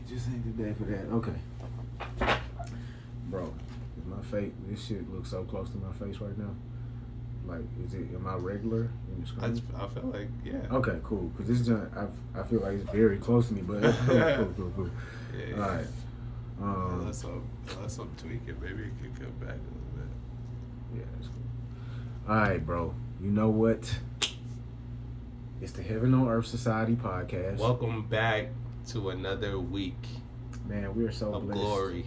just ain't the day for that. Okay. Bro, is my face, this shit looks so close to my face right now. Like, am I regular in the screen? I feel like, yeah. Okay, cool. Because this joint, I feel like it's very close to me, but cool. Yeah. All right. Unless I'm tweaking, maybe it can come back a little bit. Yeah, that's cool. All right, bro. You know what? It's the Heaven on Earth Society podcast. Welcome back to another week. Man, we are so of blessed. Glory.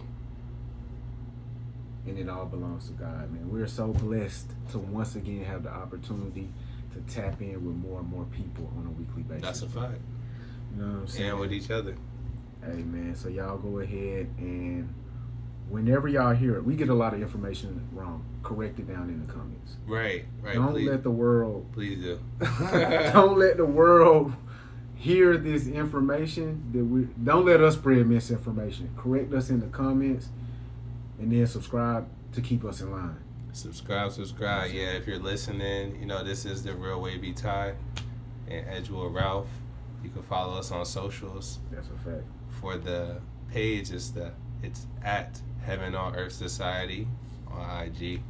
And it all belongs to God, man. We are so blessed to once again have the opportunity to tap in with more and more people on a weekly basis. That's a fact. You know what I'm saying? And with each other. Hey, man, so y'all go ahead and whenever y'all hear it, we get a lot of information wrong. Correct it down in the comments. Right. Don't let the world... Please do. Don't let the world hear this information. Don't let us spread misinformation. Correct us in the comments. And then subscribe to keep us in line. Subscribe. Yeah, if you're listening, you know, this is the Real Wavy Ty and Edgewood Ralph. You can follow us on socials. That's a fact. For the page, it's at Heaven on Earth Society on IG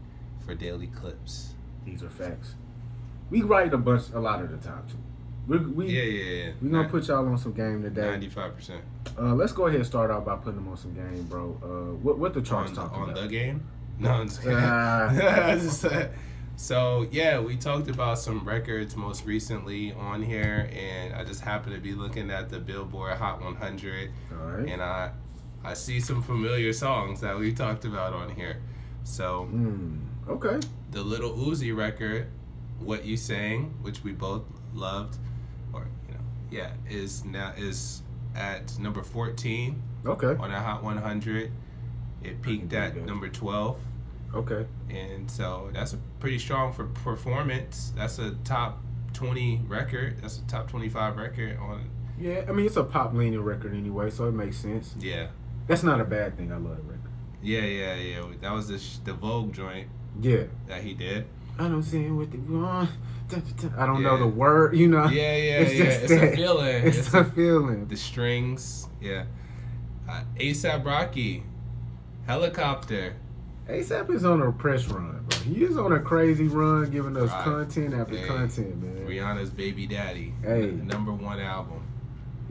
for daily clips. These are facts. We write a lot of the time too. Yeah. We're going to put y'all on some game today. 95%. Let's go ahead and start out by putting them on some game, bro. What the charts talking about? On the game? No, I'm just kidding. So, yeah, we talked about some records most recently on here, and I just happened to be looking at the Billboard Hot 100, all right. And I see some familiar songs that we talked about on here. So, okay. The Lil Uzi record, What You Saying, which we both loved, is at number 14. Okay. On that Hot 100. It peaked at number 12. Okay. And so that's a pretty strong performance. That's a top 20 record. That's a top 25 record on. Yeah, I mean it's a pop leaning record anyway, so it makes sense. Yeah. That's not a bad thing. I love the record. Yeah. That was the Vogue joint. Yeah. That he did. I don't see what the I don't know the word, you know. Yeah. It's a feeling. It's a feeling. The strings, yeah. A$AP Rocky, Helicopter. A$AP is on a press run, bro. He is on a crazy run, giving us content after content, man. Rihanna's Baby Daddy. Hey. Number 1 album.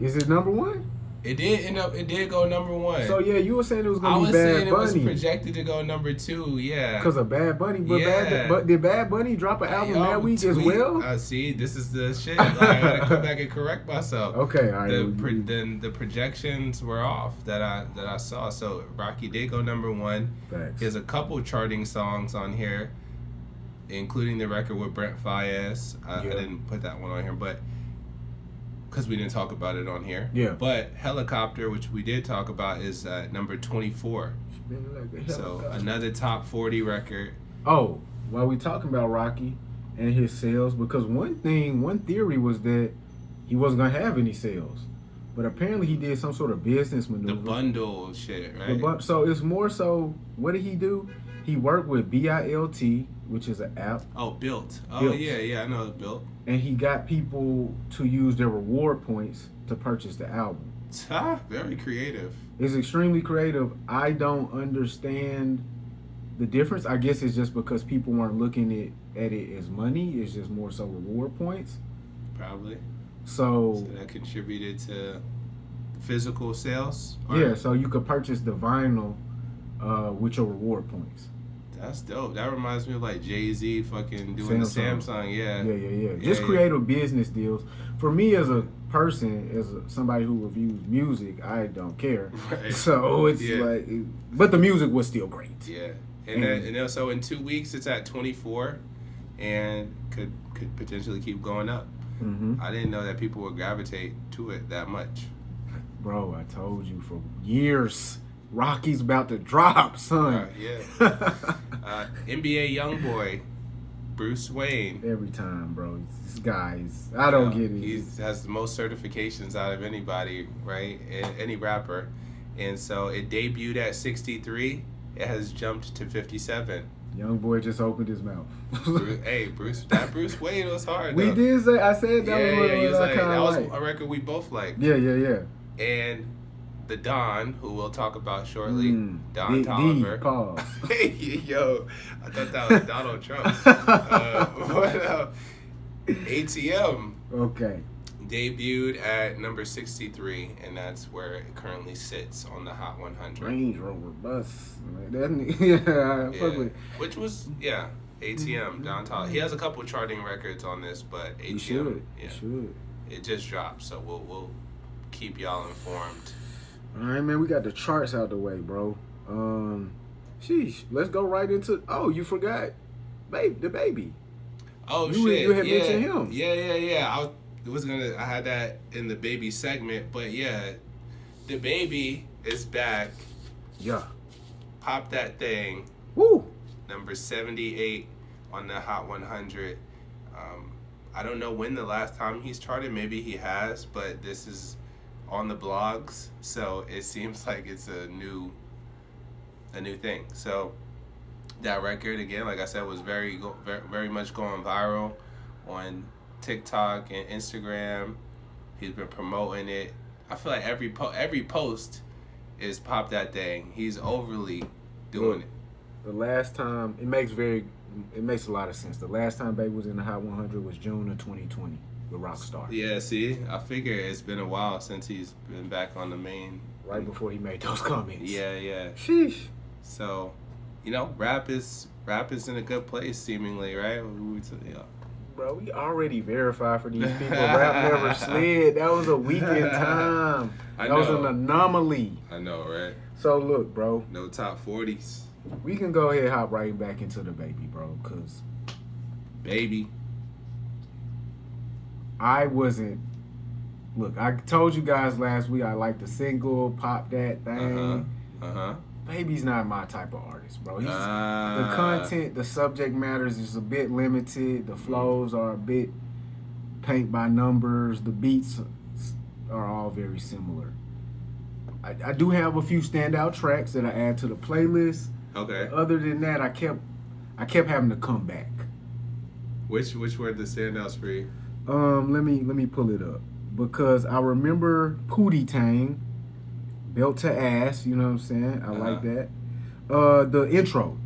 Is it number 1? It did go number 1. So yeah, you were saying it was gonna be Bad Bunny. I was saying it was projected to go number 2. Yeah. Because of Bad Bunny, but did Bad Bunny drop an album that week as well? See, this is the shit. I gotta come back and correct myself. Okay, all right. Then the projections were off that I saw. So Rocky did go number 1. Thanks. There's a couple charting songs on here, including the record with Brent Faiyaz. I didn't put that one on here, but. Because we didn't talk about it on here. Yeah. But Helicopter, which we did talk about, is number 24. So another top 40 record. Oh, while we talking about Rocky and his sales, because one theory was that he wasn't going to have any sales. But apparently he did some sort of business maneuver. The bundle shit, right? So it's more so, what did he do? He worked with BILT, which is an app. Oh, Built. Oh, Built. Yeah, I know Built. And he got people to use their reward points to purchase the album. Very creative. It's extremely creative. I don't understand the difference. I guess it's just because people weren't looking at it as money. It's just more so reward points. Probably. So that contributed to physical sales? Yeah, so you could purchase the vinyl with your reward points. That's dope. That reminds me of like Jay-Z fucking doing the Samsung. Yeah. Just creative business deals. For me as a person, somebody who reviews music, I don't care. Right. So it's like, but the music was still great. Yeah. And so in 2 weeks it's at 24 and could potentially keep going up. Mm-hmm. I didn't know that people would gravitate to it that much. Bro, I told you for years. Rocky's about to drop, son. NBA YoungBoy, Bruce Wayne. Every time, bro. This guy's, I don't get it. He has the most certifications out of anybody, right? Any rapper. And so it debuted at 63. It has jumped to 57. YoungBoy just opened his mouth. Bruce Wayne was hard. We though. did say, I said that was was like, that was like. a record we both liked. Yeah. And the Don, who we'll talk about shortly. Don D, Toliver. Pause. Yo, I thought that was Donald Trump. But ATM. Okay. Debuted at number 63, and that's where it currently sits on the Hot 100. Range Rover bus. Yeah, fuck with it. Which was, ATM, Don Toliver. He has a couple charting records on this, but ATM, He should. It just dropped, so we'll keep y'all informed. All right, man, we got the charts out the way, bro. Sheesh, let's go right into. Oh, you forgot, Dababy. Oh you shit! You had mentioned him. Yeah. I had that in the baby segment, but Dababy is back. Yeah. Pop that thing. Woo. Number 78 on the Hot 100. I don't know when the last time he's charted. Maybe he has, but this is on the blogs, so it seems like it's a new thing. So that record, again, like I said, was very much going viral on TikTok and Instagram. He's been promoting it. I feel like every post is pop that thing. He's overly doing it. The last time it makes a lot of sense. The last time Baby was in the Hot 100 was June of 2020 with Rockstar. Yeah, see, I figure it's been a while since he's been back on the main. Right before he made those comments. Yeah. Sheesh. So, rap is in a good place seemingly, right? Bro, we already verified for these people. Rap never slid. That was a weekend time. That was an anomaly. I know, right? So look, bro. No top 40s. We can go ahead and hop right back into the Baby, bro, because Baby. I wasn't. Look, I told you guys last week I like the single, Pop That Thing. Baby's not my type of artist, bro. The content, the subject matters is a bit limited. The flows are a bit paint by numbers. The beats are all very similar. I do have a few standout tracks that I add to the playlist. Okay. Other than that, I kept having to come back. Which were the standouts for you? Let me pull it up because I remember Pootie Tang, Belt to Ass. You know what I'm saying? I like that. The intro,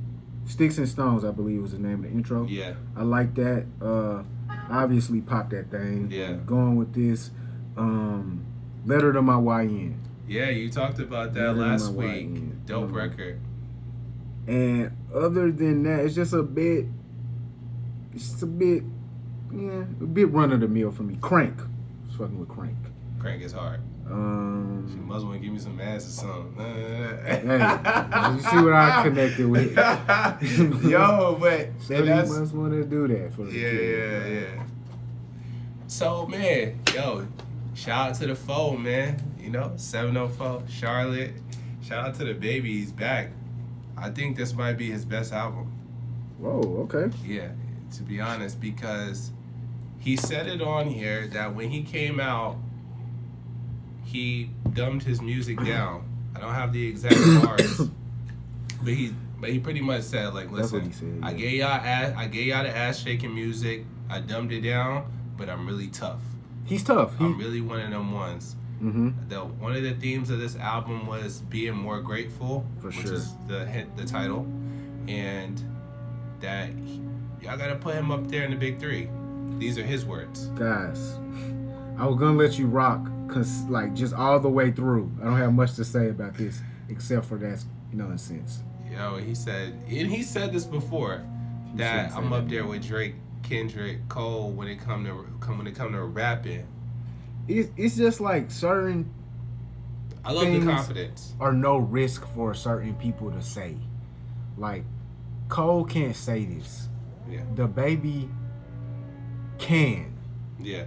Sticks and Stones, I believe was the name of the intro. Yeah. I like that. Obviously, Pop That Thing. Yeah. Going with this. Letter to My YN. Yeah, you talked about that last week. Dope record. And other than that, it's a bit run of the mill for me. Crank. It's fucking with Crank. Crank is hard. She must want to give me some ass or something. Hey, you see what I connected with? Yo, but so you must want to do that for the kid. Yeah. So man, shout out to the foe, man. 704 Charlotte. Shout out to Dababy Is Back. I think this might be his best album. Whoa, okay. Yeah, to be honest, because he said it on here that when he came out, he dumbed his music down. I don't have the exact bars, but he pretty much said, like, listen, said, yeah. I gave y'all the ass shaking music. I dumbed it down, but I'm really tough. He's tough. I'm really one of them ones. Mm-hmm. One of the themes of this album was being more grateful, which is the title, and that y'all gotta put him up there in the big three. These are his words. Guys, I was gonna let you rock, cause just all the way through. I don't have much to say about this except for that's nonsense. He said this before that I'm up there with Drake, Kendrick, Cole when it come to rapping. It's just like certain. I love the confidence. Or no risk for certain people to say. Like, Cole can't say this. Yeah. Dababy can. Yeah.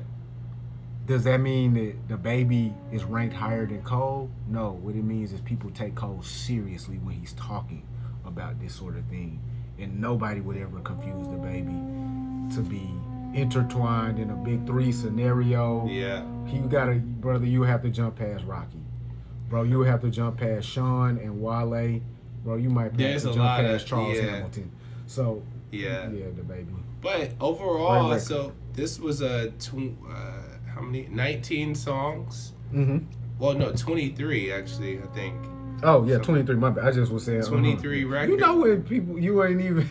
Does that mean that Dababy is ranked higher than Cole? No. What it means is people take Cole seriously when he's talking about this sort of thing. And nobody would ever confuse Dababy to be intertwined in a big three scenario. Yeah. You have to jump past Rocky. Bro, you have to jump past Sean and Wale. Bro, you might have to jump past Charles Hamilton. So, yeah, Dababy. But overall, so this was 19 songs. Mm-hmm. Well, no, 23 actually. I think Oh yeah, 23. My bad. I just was saying 23 record. You know when people you ain't even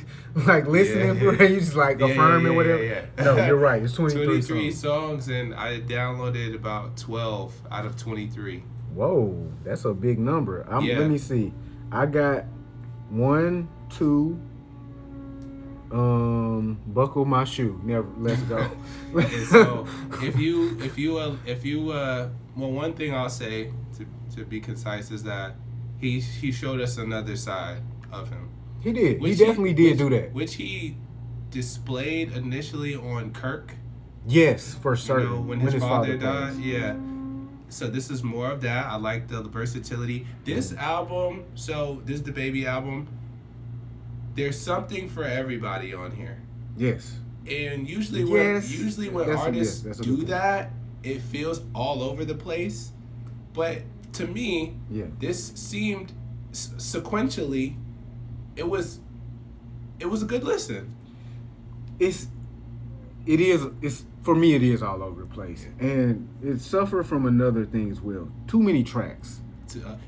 like listening Yeah. for it, you just like affirming whatever. Yeah. No, you're right. It's 23 songs. songs, and I downloaded about 12 out of 23. Whoa, that's a big number. Yeah. Let me see. I got 1, 2. Buckle my shoe. Never. Let's go. And so if you well, one thing I'll say to be concise is that he showed us another side of him. He did. He definitely did do that. Which he displayed initially on Kirk. Yes, for certain. You know, when his father died. passed. Yeah. So this is more of that. I like the versatility. This album, this Dababy album, there's something for everybody on here. Yes. And usually when That's artists do that, it feels all over the place. But to me, this seemed sequentially, it was a good listen. It's for me it is all over the place, and it suffered from another thing as well. Too many tracks.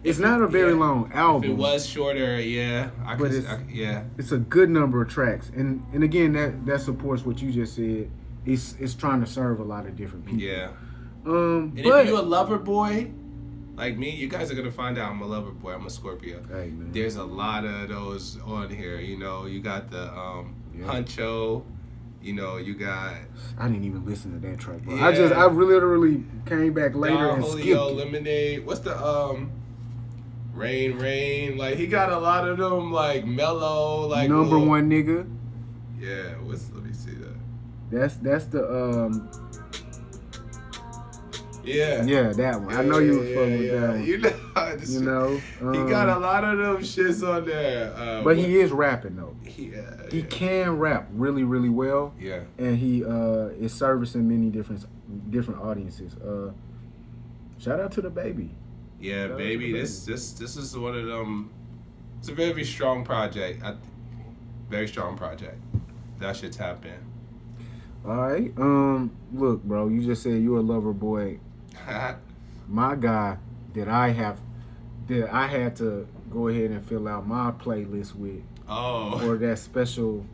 It's not a very long album. If it was shorter, it's a good number of tracks, and again that supports what you just said. It's trying to serve a lot of different people. Yeah. And if you're a lover boy, like me, you guys are gonna find out I'm a lover boy. I'm a Scorpio. Hey, man. There's a lot of those on here. You know, you got the Huncho. You know, you got. I didn't even listen to that track, bro. Yeah. I literally came back later and skipped it. Lemonade. What's the Rain? Like he got a lot of them like mellow, like number one nigga. Yeah. Let me see that. That's the Yeah. Yeah, that one. I know you were fucking with that one. You know, he got a lot of them shits on there. But he is rapping though. He Yeah. can rap really, really well. Yeah. And he is servicing many different audiences. Shout out to Dababy. Yeah, baby. This is one of them. It's a very strong project. Very strong project. That should tap in. All right. Look, bro. You just said you're a lover boy. My guy that I had to go ahead and fill out my playlist with. Oh. Or that special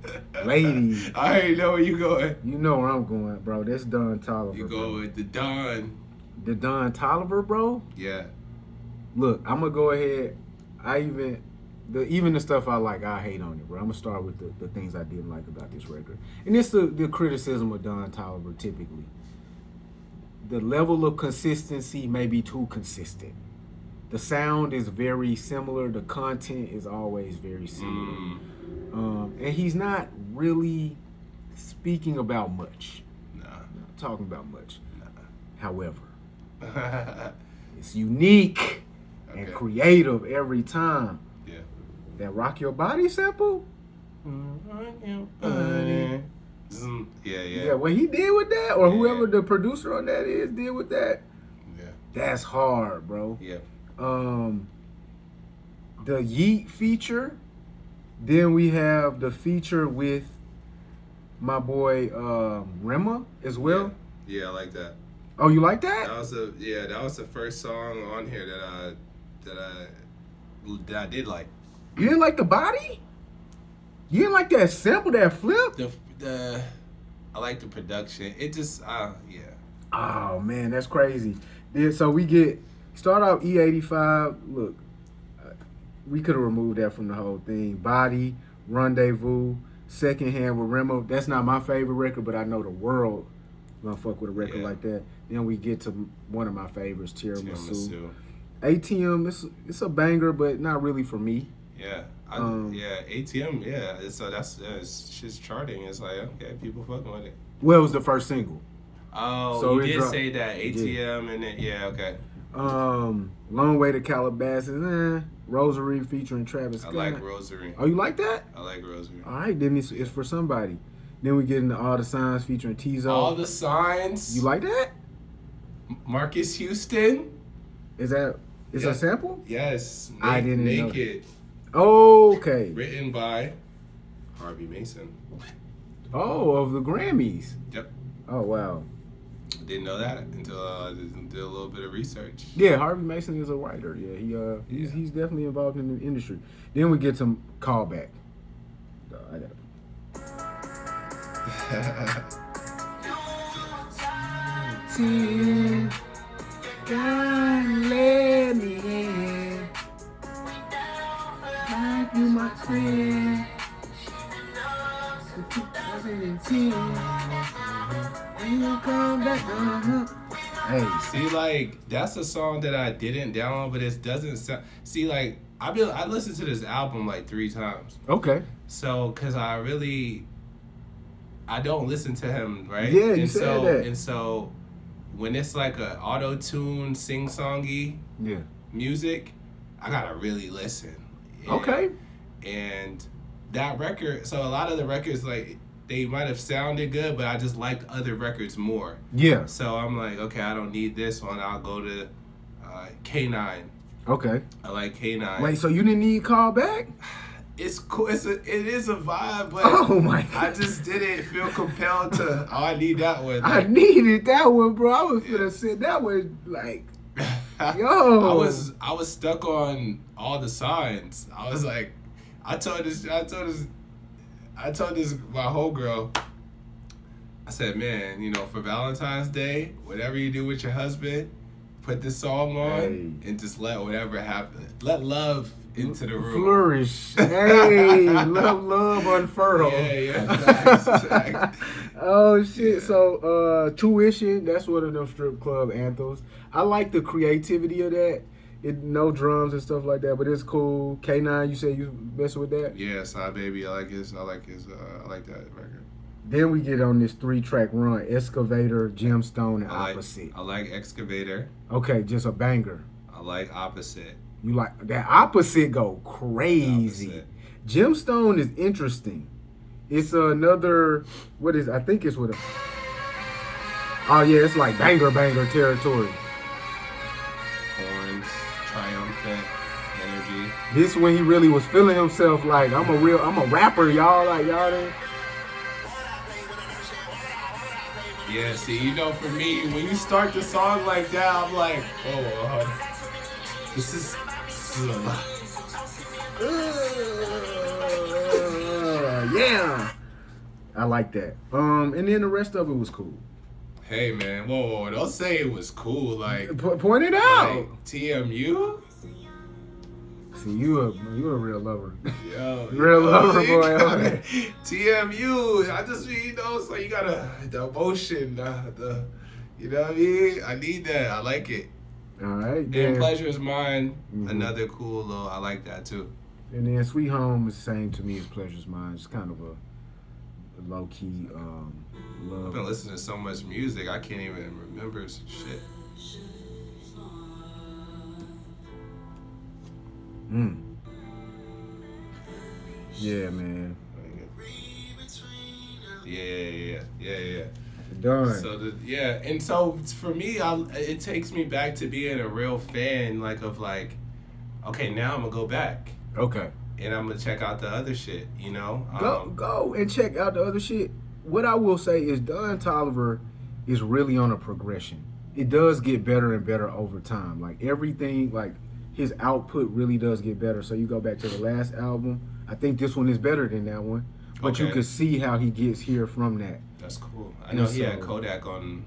lady. I already know where you going. You know where I'm going, bro. That's Don Toliver. You go with the Don. The Don Toliver, bro? Yeah. Look, I'm gonna go ahead. Even the stuff I like, I hate on it, bro. I'm gonna start with the things I didn't like about this record. And it's the criticism of Don Toliver typically. The level of consistency may be too consistent. The sound is very similar. The content is always very similar. And he's not really speaking about much. Nah. Not talking about much. Nah. However, it's unique and creative every time. Yeah. That Rock Your Body sample? Yeah, what he did with that, or whoever the producer on that is did with that. Yeah. That's hard, bro. Yeah. The Yeet feature. Then we have the feature with my boy Rema as well. Yeah, I like that. Oh, you like that? That was the first song on here that I did like. You didn't like the body? You didn't like that sample, that flip? I like the production. It just Oh man, that's crazy. Yeah, so we start out E85. Look, we could have removed that from the whole thing. Body, Rendezvous, Second Hand with Remo. That's not my favorite record, but I know the world gonna fuck with a record like that. Then we get to one of my favorites, Tiramisu. ATM, it's a banger, but not really for me. Yeah. ATM, yeah. So that's shit's charting. It's like, okay, people fucking with it. Well, it was the first single. Oh, so you did say that. ATM and then, okay. Long Way to Calabasas, Rosary featuring Travis Scott. I like Rosary. Oh, you like that? I like Rosary. All right, then it's for somebody. Then we get into All the Signs featuring Tizo. All the Signs. You like that? Marcus Houston. Is that a sample? Yes. I didn't know. Naked. Okay. Written by Harvey Mason. Oh, of the Grammys. Yep. Oh wow. Didn't know that until I did a little bit of research. Yeah, Harvey Mason is a writer. Yeah, he's definitely involved in the industry. Then we get some callback. I got it. God let me in. Life you my friend. 2010. When you come back, Hey, see, like that's a song that I didn't download, but it doesn't sound. See, like I listened to this album like 3 times. Okay. So, cause I don't listen to him, right? Yeah, you said that. And so, when it's like a auto tune, sing songy, music, I gotta really listen. Okay. And that record, so a lot of the records like they might have sounded good, but I just liked other records more. Yeah. So I'm like, okay, I don't need this one. I'll go to K9. Okay. I like K9. Wait, so you didn't need callback? It's cool. It is a vibe, but oh my God. I just didn't feel compelled to. Oh, I need that one. Like, I needed that one, bro. I was gonna say that one, like, yo. I was stuck on all the signs. I was like, I told this my whole girl. I said, man, you know, for Valentine's Day, whatever you do with your husband, put this song on and just let whatever happen. Let love into the room. Flourish. Hey, love unfurl. Yeah. Oh shit. Yeah. So Tuition, that's one of them strip club anthems. I like the creativity of that. No drums and stuff like that, but it's cool. K9, you said you messing with that? Yeah, Side Baby, I like that record. Then we get on this 3-track run: Excavator, Gemstone, and Opposite. I like Excavator. Okay, just a banger. I like Opposite. You like that Opposite go crazy. Opposite. Gemstone is interesting. It's another I think it's with a. Oh yeah, it's like banger territory. Horns, triumphant, energy. This when he really was feeling himself like I'm a rapper, y'all. Like y'all didn't. Yeah, see, you know, for me, when you start the song like that, I'm like, oh, this is a lot. Yeah, I like that. And then the rest of it was cool. Hey man, whoa, don't say it was cool. Like, point it out. Like, TMU. See, you a real lover. Yo, real lover boy. Okay. TMU. I just, you know, so you got the emotion, you know what I mean? I need that. I like it. All right. And Pleasure Is Mine. Another cool little. I like that too. And then Sweet Home is the same to me as Pleasure Is Mine. It's kind of a low key love. I've been listening to so much music, I can't even remember some shit. Yeah, man. Yeah. Done. So and so for me, it takes me back to being a real fan, okay, now I'm gonna go back. Okay. And I'm gonna check out the other shit, you know. Go and check out the other shit. What I will say is Don Toliver is really on a progression. It does get better and better over time. Like everything, like his output really does get better. So you go back to the last album. I think this one is better than that one. But you can see how he gets here from that. That's cool. I know he had Kodak on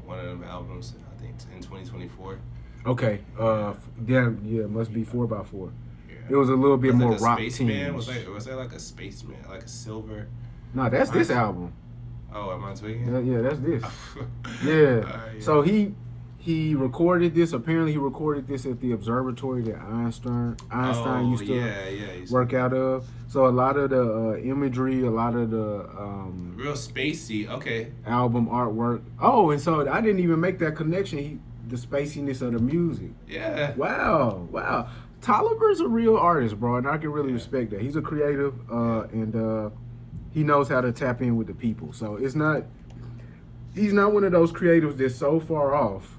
one of them albums, I think in 2024. Okay. It must be 4x4. Yeah. It was a little bit more rock team. Was that like a Spaceman, like a silver? No, that's this album. Oh, am I tweaking? Yeah, that's this. Yeah. So he recorded this. Apparently, he recorded this at the observatory that Einstein used to work out of. So a lot of the imagery, a lot of the real spacey. Okay. Album artwork. Oh, and so I didn't even make that connection. The spaciness of the music. Yeah. Wow. Toliver's a real artist, bro, and I can really respect that. He's a creative, and he knows how to tap in with the people. So he's not one of those creatives that's so far off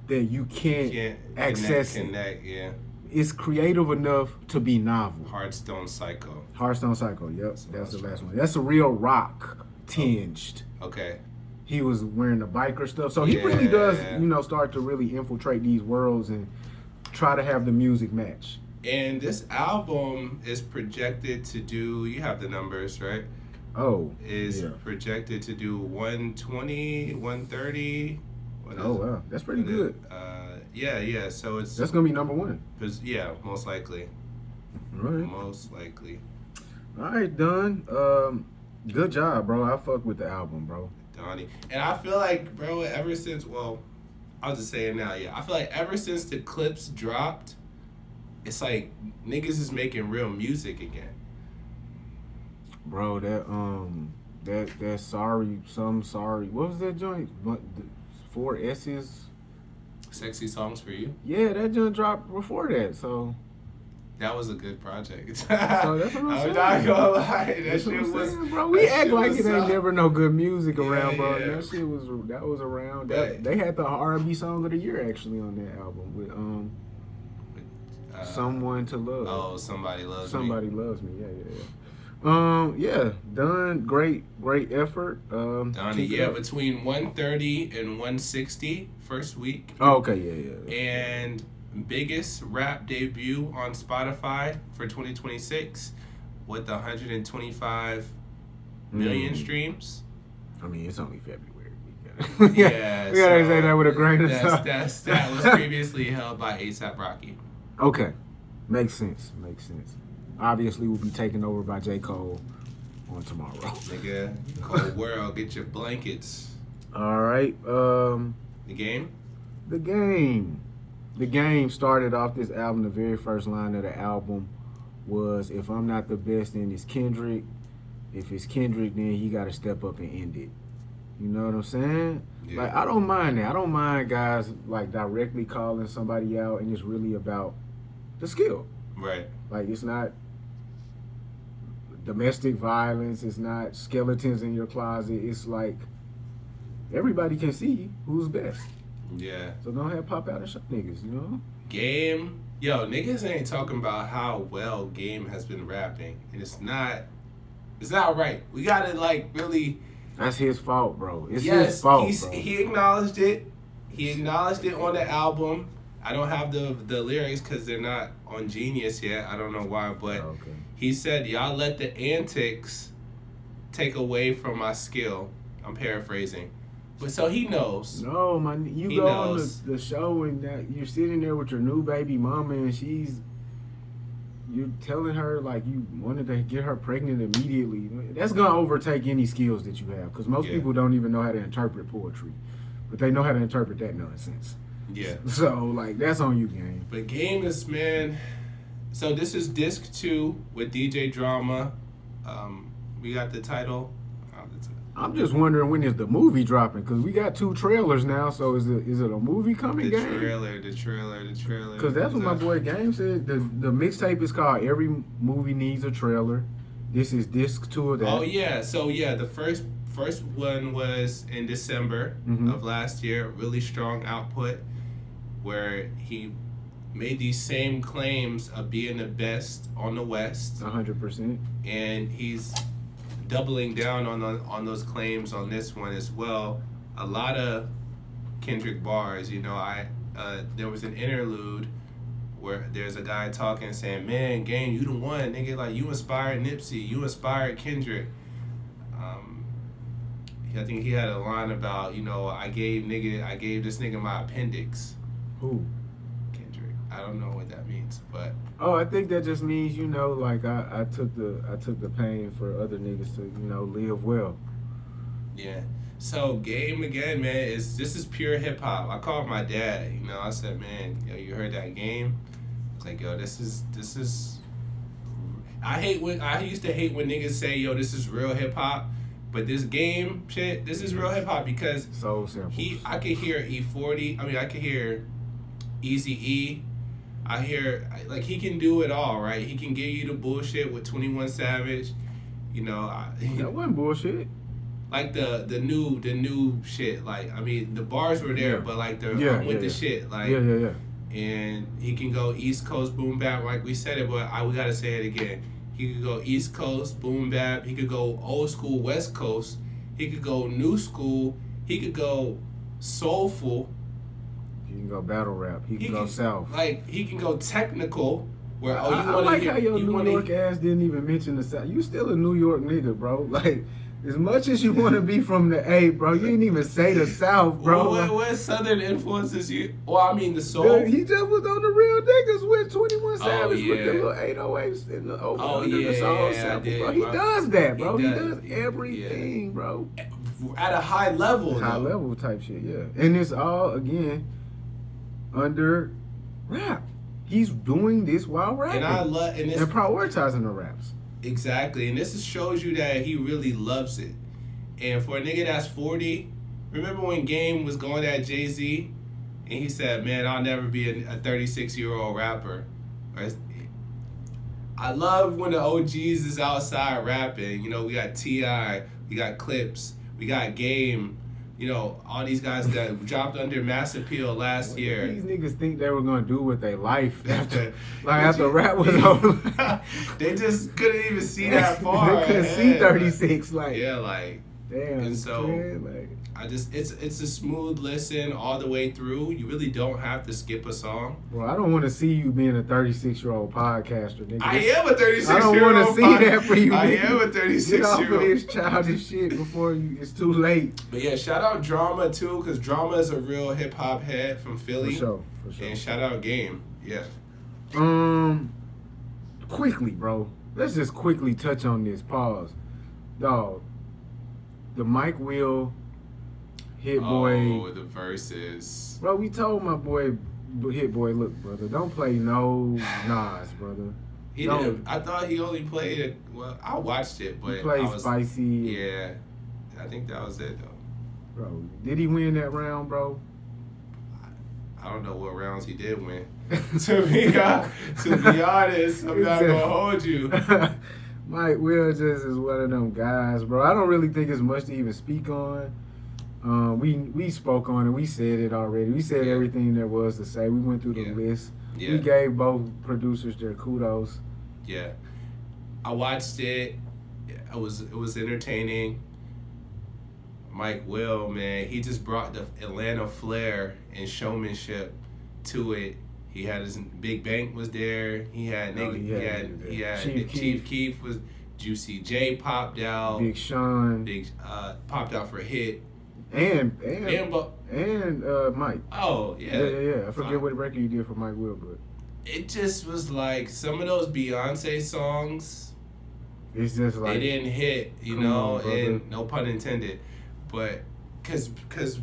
that you can't access connect, yeah. It's creative enough to be novel. Hearthstone Psycho. Yep, that's the last one. That's a real rock tinged. Okay. he was wearing the biker stuff. So he really does, start to really infiltrate these worlds and try to have the music match. And this album is projected to do, you have the numbers, right? Oh. Is projected to do 120, 130. Oh, wow. That's pretty good. Yeah. So it's... That's going to be number one. Yeah, most likely. All right. Most likely. All right, done. Good job, bro. I fuck with the album, bro. Donnie. And I feel like, bro, ever since, well, I'll just say it now, yeah. I feel like ever since the Clipse dropped, it's like niggas is making real music again. Bro, that sorry, what was that joint? 4 S's? Sexy Songs for You? Yeah, that joint dropped before that, so. That was a good project. So that's what I'm saying. not gonna lie, that shit was. Bro, we act like it ain't never no good music around, bro. Yeah. That was around. But, they had the R&B song of the year actually on that album with Someone to Love. Oh, Somebody Loves Me. Somebody Loves Me. Yeah. Done. Great effort. Donnie, between 130 and 160 first week. Oh, okay, yeah. And biggest rap debut on Spotify for 2026 with 125 million streams. I mean, it's only February. Yeah, we gotta say that with a grain of salt. That was previously held by A$AP Rocky. Okay, makes sense. Obviously, we'll be taken over by J. Cole on tomorrow. Nigga, cold world, get your blankets. All right. The game. The game started off this album. The very first line of the album was, "If I'm not the best, then it's Kendrick. If it's Kendrick, then he got to step up and end it." You know what I'm saying? Yeah. Like, I don't mind that. I don't mind guys like directly calling somebody out, and it's really about the skill. Right. Like, it's not domestic violence. It's not skeletons in your closet. It's like everybody can see who's best. Yeah. So go ahead, pop out and show niggas, you know? Game. Yo, niggas ain't talking about how well Game has been rapping. And it's not right. We gotta, like, really... That's his fault, bro. It's his fault, bro. He acknowledged it. He acknowledged it on the album. I don't have the lyrics because they're not on Genius yet. I don't know why, but he said, y'all let the antics take away from my skill. I'm paraphrasing. But so he knows. No, man. You go on the show and you're sitting there with your new baby mama and you're telling her like you wanted to get her pregnant immediately. That's going to overtake any skills that you have because most people don't even know how to interpret poetry. But they know how to interpret that nonsense. Yeah. So, like, that's on you, Game. But Game is, man... So this is disc 2 with DJ Drama. We got the title... I'm just wondering when is the movie dropping because we got 2 trailers now. So is it a movie coming? The Game? trailer. Because that's what my boy Game said. The mixtape is called "Every Movie Needs a Trailer." This is disc 2 of that. Oh yeah, so yeah, the first one was in December of last year. Really strong output, where he made these same claims of being the best on the West. 100%. And he's doubling down on those claims on this one as well. A lot of Kendrick bars, you know. There was an interlude where there's a guy talking saying, "Man, Game, you the one, nigga. Like you inspired Nipsey, you inspired Kendrick." I think he had a line about, you know, I gave this nigga my appendix. Who? Kendrick. I don't know what that means, but. Oh, I think that just means, you know, like I took the pain for other niggas to, you know, live well. Yeah. So Game again, man, this is pure hip hop. I called my dad, you know, I said, man, yo, you heard that Game? I was like, yo, this is I used to hate when niggas say, yo, this is real hip hop. But this Game shit, this is real hip hop because so simple. I could hear E40. I mean, I could hear Eazy-E. I hear like he can do it all, right? He can give you the bullshit with 21 Savage. You know, that wasn't bullshit. Like the new shit. Like I mean, the bars were there, but like the shit. Like yeah. And he can go East Coast boom bap, like we said it, but we gotta say it again. He could go East Coast boom bap. He could go old school West Coast. He could go new school. He He could go soulful. He can go battle rap. He can go can, south. Like, he can go technical. Where I like how your New York ass didn't even mention the South. You still a New York nigga, bro. Like, as much as you want to be from the A, bro, you didn't even say the South, bro. What Southern influences you? Well, I mean, the soul. He just was on the Real Niggas with 21 Savage with the little 808s and the over the soul sample, bro. He does that, bro. He does everything, bro. At a high level, high level type shit, yeah. And it's all, again, under rap. He's doing this while rapping. And prioritizing the raps. Exactly. And this shows you that he really loves it. And for a nigga that's 40, remember when Game was going at Jay-Z? And he said, man, I'll never be a 36-year-old rapper. I love when the OGs is outside rapping. You know, we got T.I., we got Clipse, we got Game. You know, all these guys that dropped under Mass Appeal last year. These niggas think they were gonna do with their life after rap was over. They just couldn't even see that far. They couldn't see 36. Like, yeah, like, damn. And so it's a smooth listen all the way through. You really don't have to skip a song. Well, I don't want to see you being a 36-year-old podcaster, nigga. I am a 36-year-old. I don't want to see that for you. I am a 36-year-old. Get off of this childish shit before it's too late. But yeah, shout out Drama too, because Drama is a real hip hop head from Philly. For sure. And shout out Game. Yeah. Quickly, bro. Let's just quickly touch on this. Pause. Dog. The Mike Will. Hit Boy. Oh, the Verzuz. Bro, we told my boy, Hit Boy, look, brother, don't play no Nas, brother. He didn't. I thought he only played it. Well, I watched it, but he played Spicy. Yeah, I think that was it though. Bro, did he win that round, bro? I don't know what rounds he did win. to be honest, I'm not gonna hold you. Mike Will just is one of them guys, bro. I don't really think it's much to even speak on. We spoke on it. We said it already. We said everything there was to say. We went through the list. Yeah. We gave both producers their kudos. Yeah, I watched it. It was entertaining. Mike Will, man, he just brought the Atlanta flair and showmanship to it. He had his Big Bank was there. He had Chief Keef was. Juicy J popped out. Big Sean. Popped out for a hit. And Mike. Oh, yeah. I forget what record you did for Mike Will, but it just was like some of those Beyonce songs. It's just like they didn't hit, and no pun intended, but because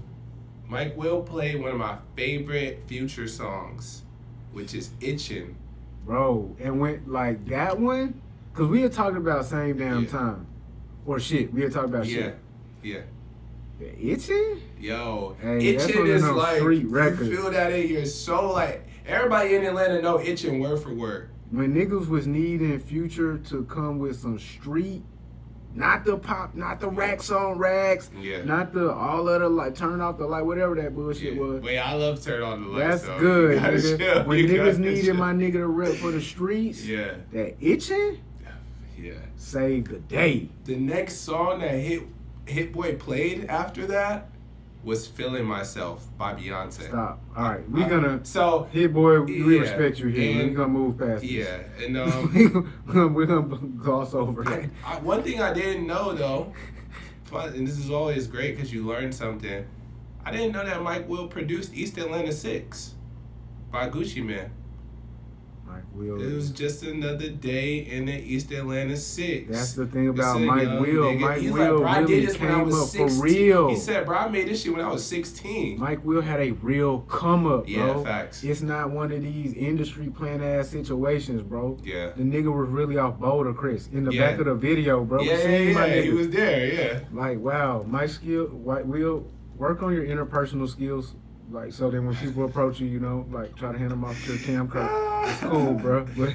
Mike Will played one of my favorite Future songs, which is "Itchin'." Bro, and went like that one, cause we had talked about same damn time, or shit. We had talked about shit. Yeah. Itchin'? Yo, hey, Itchin' is like, you records. feel that in your soul. Like, everybody in Atlanta know Itchin' word for word. When niggas was needing Future to come with some street, not the pop, not the racks on racks, not the all of the, like, turn off the light, whatever that bullshit was. Wait, I love turn on the light. That's good, nigga. When niggas needed my nigga to rep for the streets, that Itchin', saved the day. The next song that Hit Boy played after that was "Feeling Myself" by Beyonce. Stop. All right, we're gonna. So Hit Boy, we respect you here. We're gonna move past this. Yeah, and we're gonna gloss over that. One thing I didn't know though, and this is always great because you learn something. I didn't know that Mike Will produced East Atlanta 6 by Gucci Mane. Mike Will. It was just another day in the East Atlanta 6. That's the thing about Mike Will. Mike He's Will like, really I did this when I came was up 16. for real. He said, bro, I made this shit when I was 16. Mike Will had a real come up, bro. Yeah, facts. It's not one of these industry plan ass situations, bro. Yeah. The nigga was really off Boulder, Chris. In the back of the video, bro. Yeah. He was there, yeah. Like, wow, Mike Will, work on your interpersonal skills. Like, so then when people approach you, like, try to hand them off to the camera. It's cool, bro. But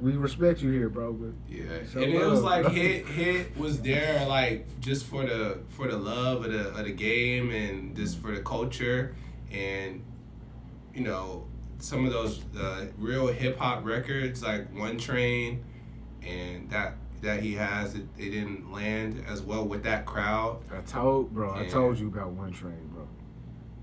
we respect you here, bro. But and it was like Hit was there, like, just for the love of the game and just for the culture, and some of those real hip hop records like One Train, and that that he has, it didn't land as well with that crowd. I told you about One Train, bro.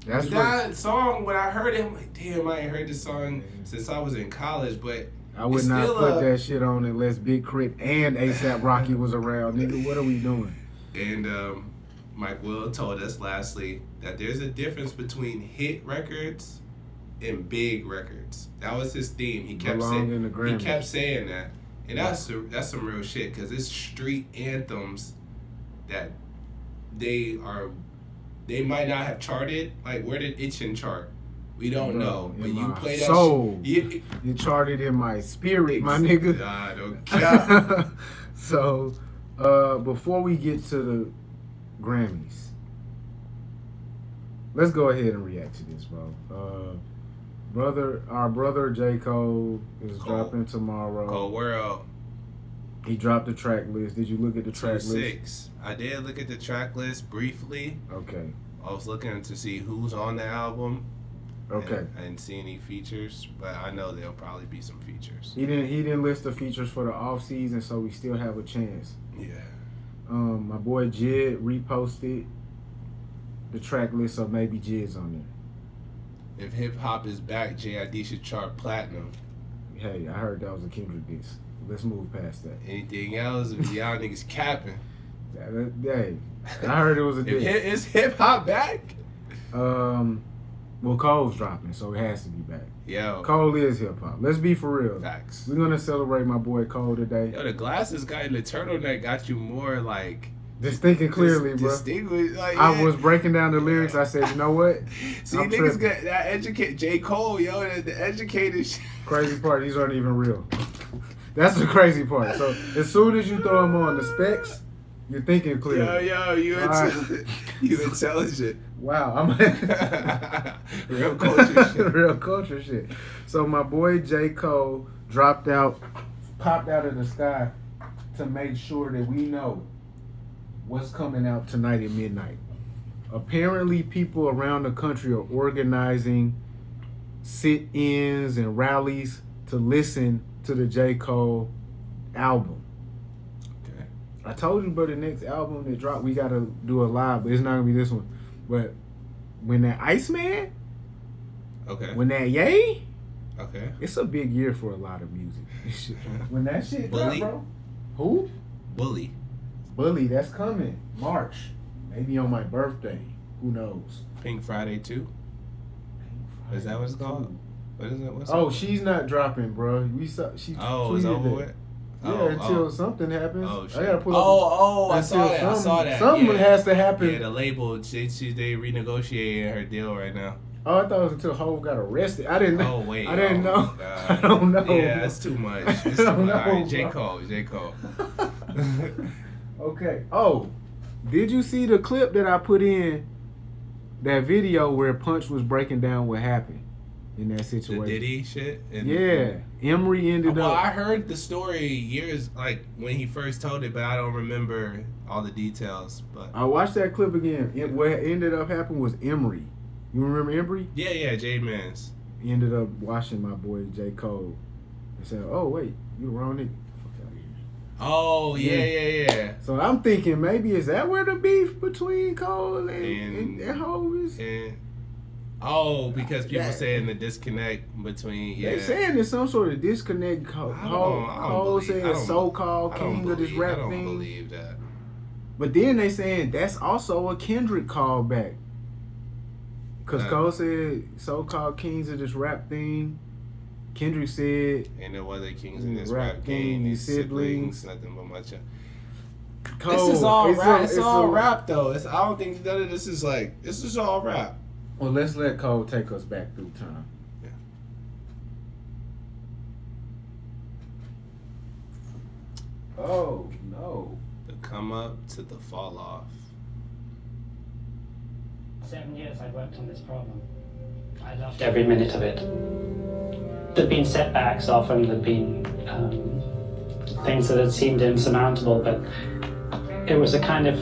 That's that song, when I heard it, I'm like, damn, I ain't heard this song since I was in college, but I would not put that shit on unless Big Crit and ASAP Rocky was around, nigga. What are we doing? And Mike Will told us lastly that there's a difference between hit records and big records. That was his theme. He kept saying that. And that's some real shit, because it's street anthems that they might not have charted. Like, where did Itchin chart? We don't know. But you play that soul. Shit. You charted in my spirit, my nigga. God, okay. So, before we get to the Grammys, let's go ahead and react to this, bro. Our brother J. Cole is dropping tomorrow. Cold World. He dropped the track list. Did you look at the track list? 6. I did look at the track list briefly. Okay. I was looking to see who's on the album. Okay. I didn't see any features, but I know there'll probably be some features. He didn't list the features for the off season, so we still have a chance. Yeah. My boy Jid reposted the track list, so maybe Jid's on there. If hip hop is back, JID should chart platinum. Hey, I heard that was a Kendrick diss. Let's move past that. Anything else, if y'all niggas capping. Hey, I heard it was a diss. Is hip hop back? Well, Cole's dropping, so it has to be back. Yo. Cole is hip hop. Let's be for real. Facts. We're gonna celebrate my boy Cole today. Yo, the glasses guy and the turtleneck got you more like just thinking clearly, bro. Distinguished. Like, I was breaking down the lyrics. I said, you know what? See, niggas got that educate J. Cole, yo, the educated shit. Crazy part, these aren't even real. That's the crazy part. So as soon as you throw them on the specs, you're thinking clearly. Yo, you intelligent. Wow, I'm real culture shit. Real culture shit. So my boy J. Cole popped out of the sky to make sure that we know what's coming out tonight at midnight. Apparently, people around the country are organizing sit-ins and rallies to listen to the J. Cole album. Okay. I told you, bro, the next album that dropped, we gotta do a live, but it's not gonna be this one. But when that Iceman, okay, when that Yay, okay, it's a big year for a lot of music. When that shit drop, bro. Who? Bully, that's coming. March. Maybe on my birthday. Who knows? Pink Friday 2? Is that what it's called? What is it? What's she's not dropping, bro. She it's over with? Until something happens. Oh, shit. I gotta pull up. I saw that. Something has to happen. Yeah, the label, they renegotiating her deal right now. Oh, I thought it was until Hov got arrested. I didn't know. Oh, wait. I didn't know. God. I don't know. Yeah, that's too much. It's too much. All right, J. Cole. Okay. Oh, did you see the clip that I put in? That video where Punch was breaking down what happened in that situation. The Diddy shit? Yeah. Emery ended up. Well, I heard the story years, like, when he first told it, but I don't remember all the details. But I watched that clip again. What ended up happening was Emery. You remember Emery? Yeah, J-Mans. He ended up watching my boy J. Cole and said, "Oh wait, you the wrong nigga." Fuck out of here. Oh yeah. So I'm thinking maybe is that where the beef between Cole and Hov is? Because people saying the disconnect between They saying there's some sort of disconnect. Cole saying so-called king of this rap thing. I don't believe that. But then they saying that's also a Kendrick callback. Because Cole said so-called kings of this rap thing. Kendrick said ain't no other kings in this rap game. These siblings, nothing but much. Cole, this is all rap. It's all rap though. I don't think none of this is like. This is all rap. Well, let's let Cole take us back through time. Yeah. Oh no. The come up to the fall off. 7 years I worked on this problem. I loved every minute of it. There'd been setbacks often, there'd been things that had seemed insurmountable, but it was a kind of...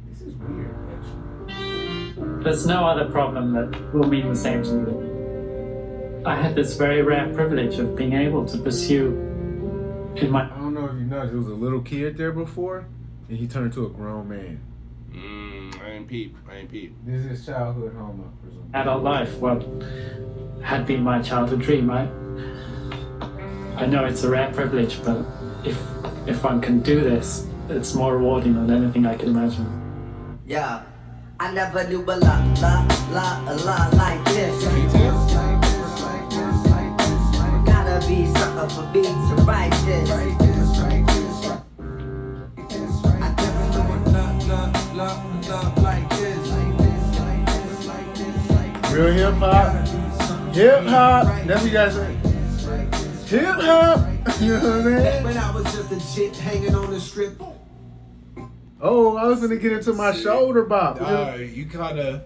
This is weird, actually. 'Cause There's no other problem that will mean the same to you. I had this very rare privilege of being able to pursue in my I don't know if you know, there was a little kid there before, and he turned to a grown man. I ain't peep. This is childhood home, I presume. adult life, what had been my childhood dream. I know it's a rare privilege, but if one can do this, it's more rewarding than anything I can imagine. Yeah, I never knew a lot like this. Gotta be something for beats to write this. I never knew a lot like this. Real hip hop. Hip hop. That's what you guys say. Hip hop. You know what I mean? When I was just a chick hanging on the strip. Oh, I was gonna get into my shoulder bop. You kinda.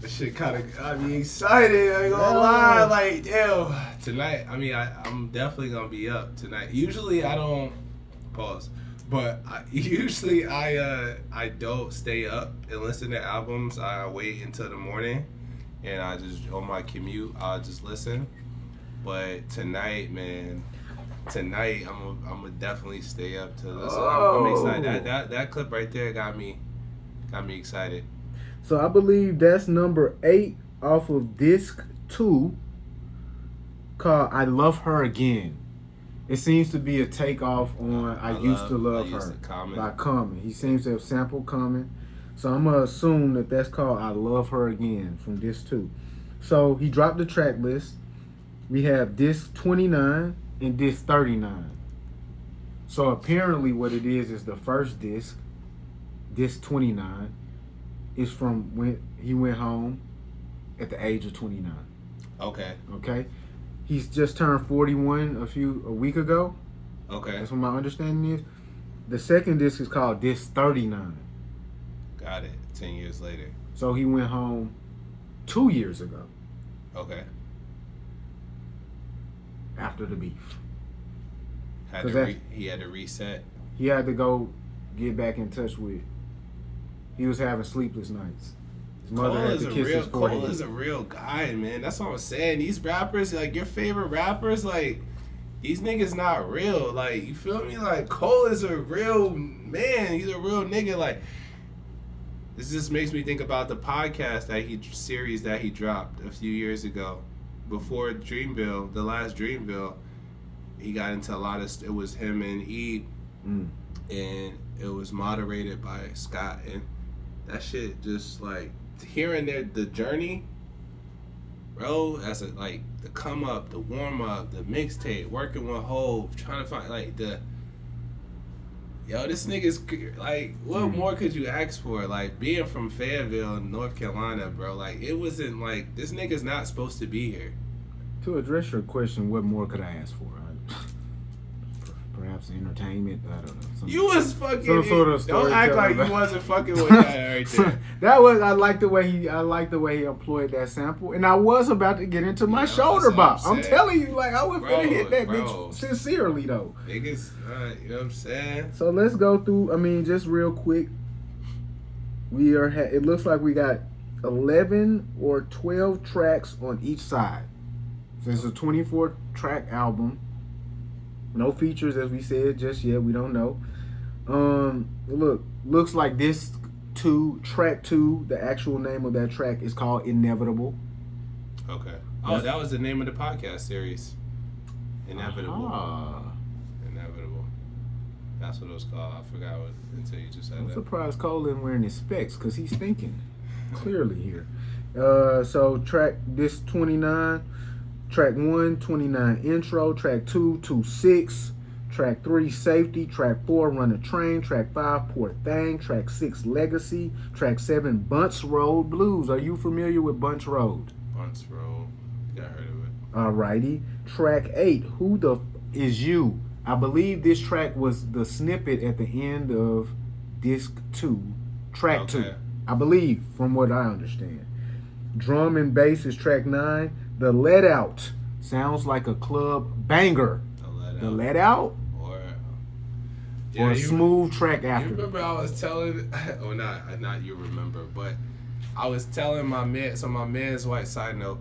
That shit kinda got me excited. I ain't gonna lie. Like, damn. Tonight, I mean, I'm definitely gonna be up tonight. Usually, I don't. Pause. But usually I don't stay up and listen to albums. I wait until the morning, and I just on my commute I'll just listen. But tonight, man, I'm gonna definitely stay up to listen. I'm excited. That clip right there got me excited. So I believe that's number 8 off of disc 2, called "I Love Her Again." It seems to be a takeoff on I Used to Love Her by Common. He seems to have sampled Common. So I'm going to assume that that's called I Love Her Again from disc 2. So he dropped the track list. We have disc 29 and disc 39. So apparently what it is the first disc 29, is from when he went home at the age of 29. Okay. He's just turned 41 a week ago. Okay. That's what my understanding is. The second disc is called disc 39. Got it. 10 years later. So he went home 2 years ago. Okay. After the beef. He had to reset. He had to go get back in touch with. He was having sleepless nights. His mother had to kiss his forehead. Cole is a real guy, man. That's what I'm saying. These rappers, like your favorite rappers, like these niggas not real. Like, you feel me? Like, Cole is a real man. He's a real nigga. Like, this just makes me think about the podcast series that he dropped a few years ago. Before Dreamville, the last Dreamville, he got into a lot of, it was him and E, and it was moderated by Scott, and that shit just like, hearing the journey, bro, that's like the come up, the warm up, the mixtape, working with Hov, trying to find like this nigga's like, what more could you ask for? Like, being from Fayetteville, North Carolina, bro, like, it wasn't like, this nigga's not supposed to be here. To address your question, what more could I ask for? Perhaps entertainment. I don't know. You was fucking. Some sort of story. Don't act like you wasn't fucking with that right there. That was. I like the way he employed that sample, and I was about to get into my shoulder bop. I'm telling you, like, I was gonna hit that bitch sincerely though. Niggas, you know what I'm saying? So let's go through. I mean, just real quick. We are. It looks like we got 11 or 12 tracks on each side. So it's a 24-track album. No features, as we said, just yet. We don't know. Looks like disc 2, track 2, the actual name of that track is called Inevitable. Okay. Oh, that was the name of the podcast series. Inevitable. Inevitable. That's what it was called. I forgot what until you just said that. I'm surprised Cole isn't wearing his specs because he's thinking clearly here. So track disc 29. Track 1, 29 intro. Track 2, 2-6. Track 3, safety. Track 4, run a train. Track 5, poor thing. Track 6, legacy. Track 7, Bunts Road Blues. Are you familiar with Bunts Road? Bunts Road. Yeah, I heard of it. Alrighty. Track 8, Who the Is You? I believe this track was the snippet at the end of disc 2. Track 2. I believe, from what I understand. Drum and bass is track 9. The Let Out sounds like a club banger. The Let Out or a smooth track after. You remember I was telling, not you remember, but I was telling my man, so my man's white side note,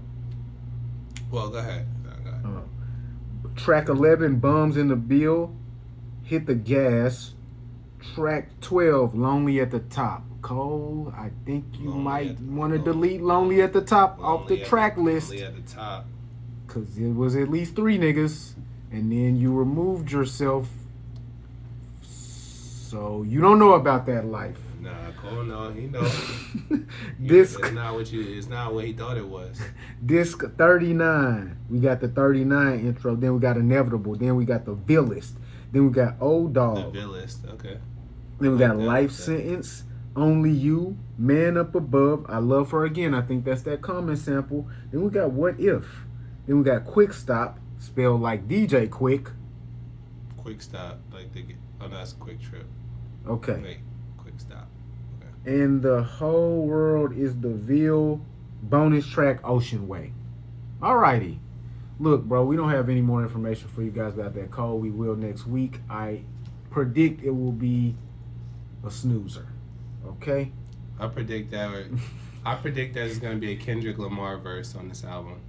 Well, go ahead. Go ahead. Track 11, Bums in the Bill, Hit the Gas. Track 12, Lonely at the Top. Cole, I think you might want to delete Lonely at the Top off the track list. Lonely at the Top. Because it was at least 3 niggas. And then you removed yourself. So you don't know about that life. Nah, Cole, no, he knows. Disc. It's not what he thought it was. Disc 39. We got the 39 intro. Then we got Inevitable. Then we got the Villist. Then we got Old Dog. The Villist, okay. Then we got Life Sentence. Only You. Man Up Above. I Love Her Again. I think that's that Common sample. Then we got What If. Then we got Quick Stop. Spelled like DJ Quick. Quick Stop. That's Quick Trip. Okay. Wait. Quick Stop. Okay. And The Whole World is the Ville. Bonus track Ocean Way. Alrighty. Look, bro, we don't have any more information for you guys about that call. We will next week. I predict it will be a snoozer. Okay? I predict that it's going to be a Kendrick Lamar verse on this album.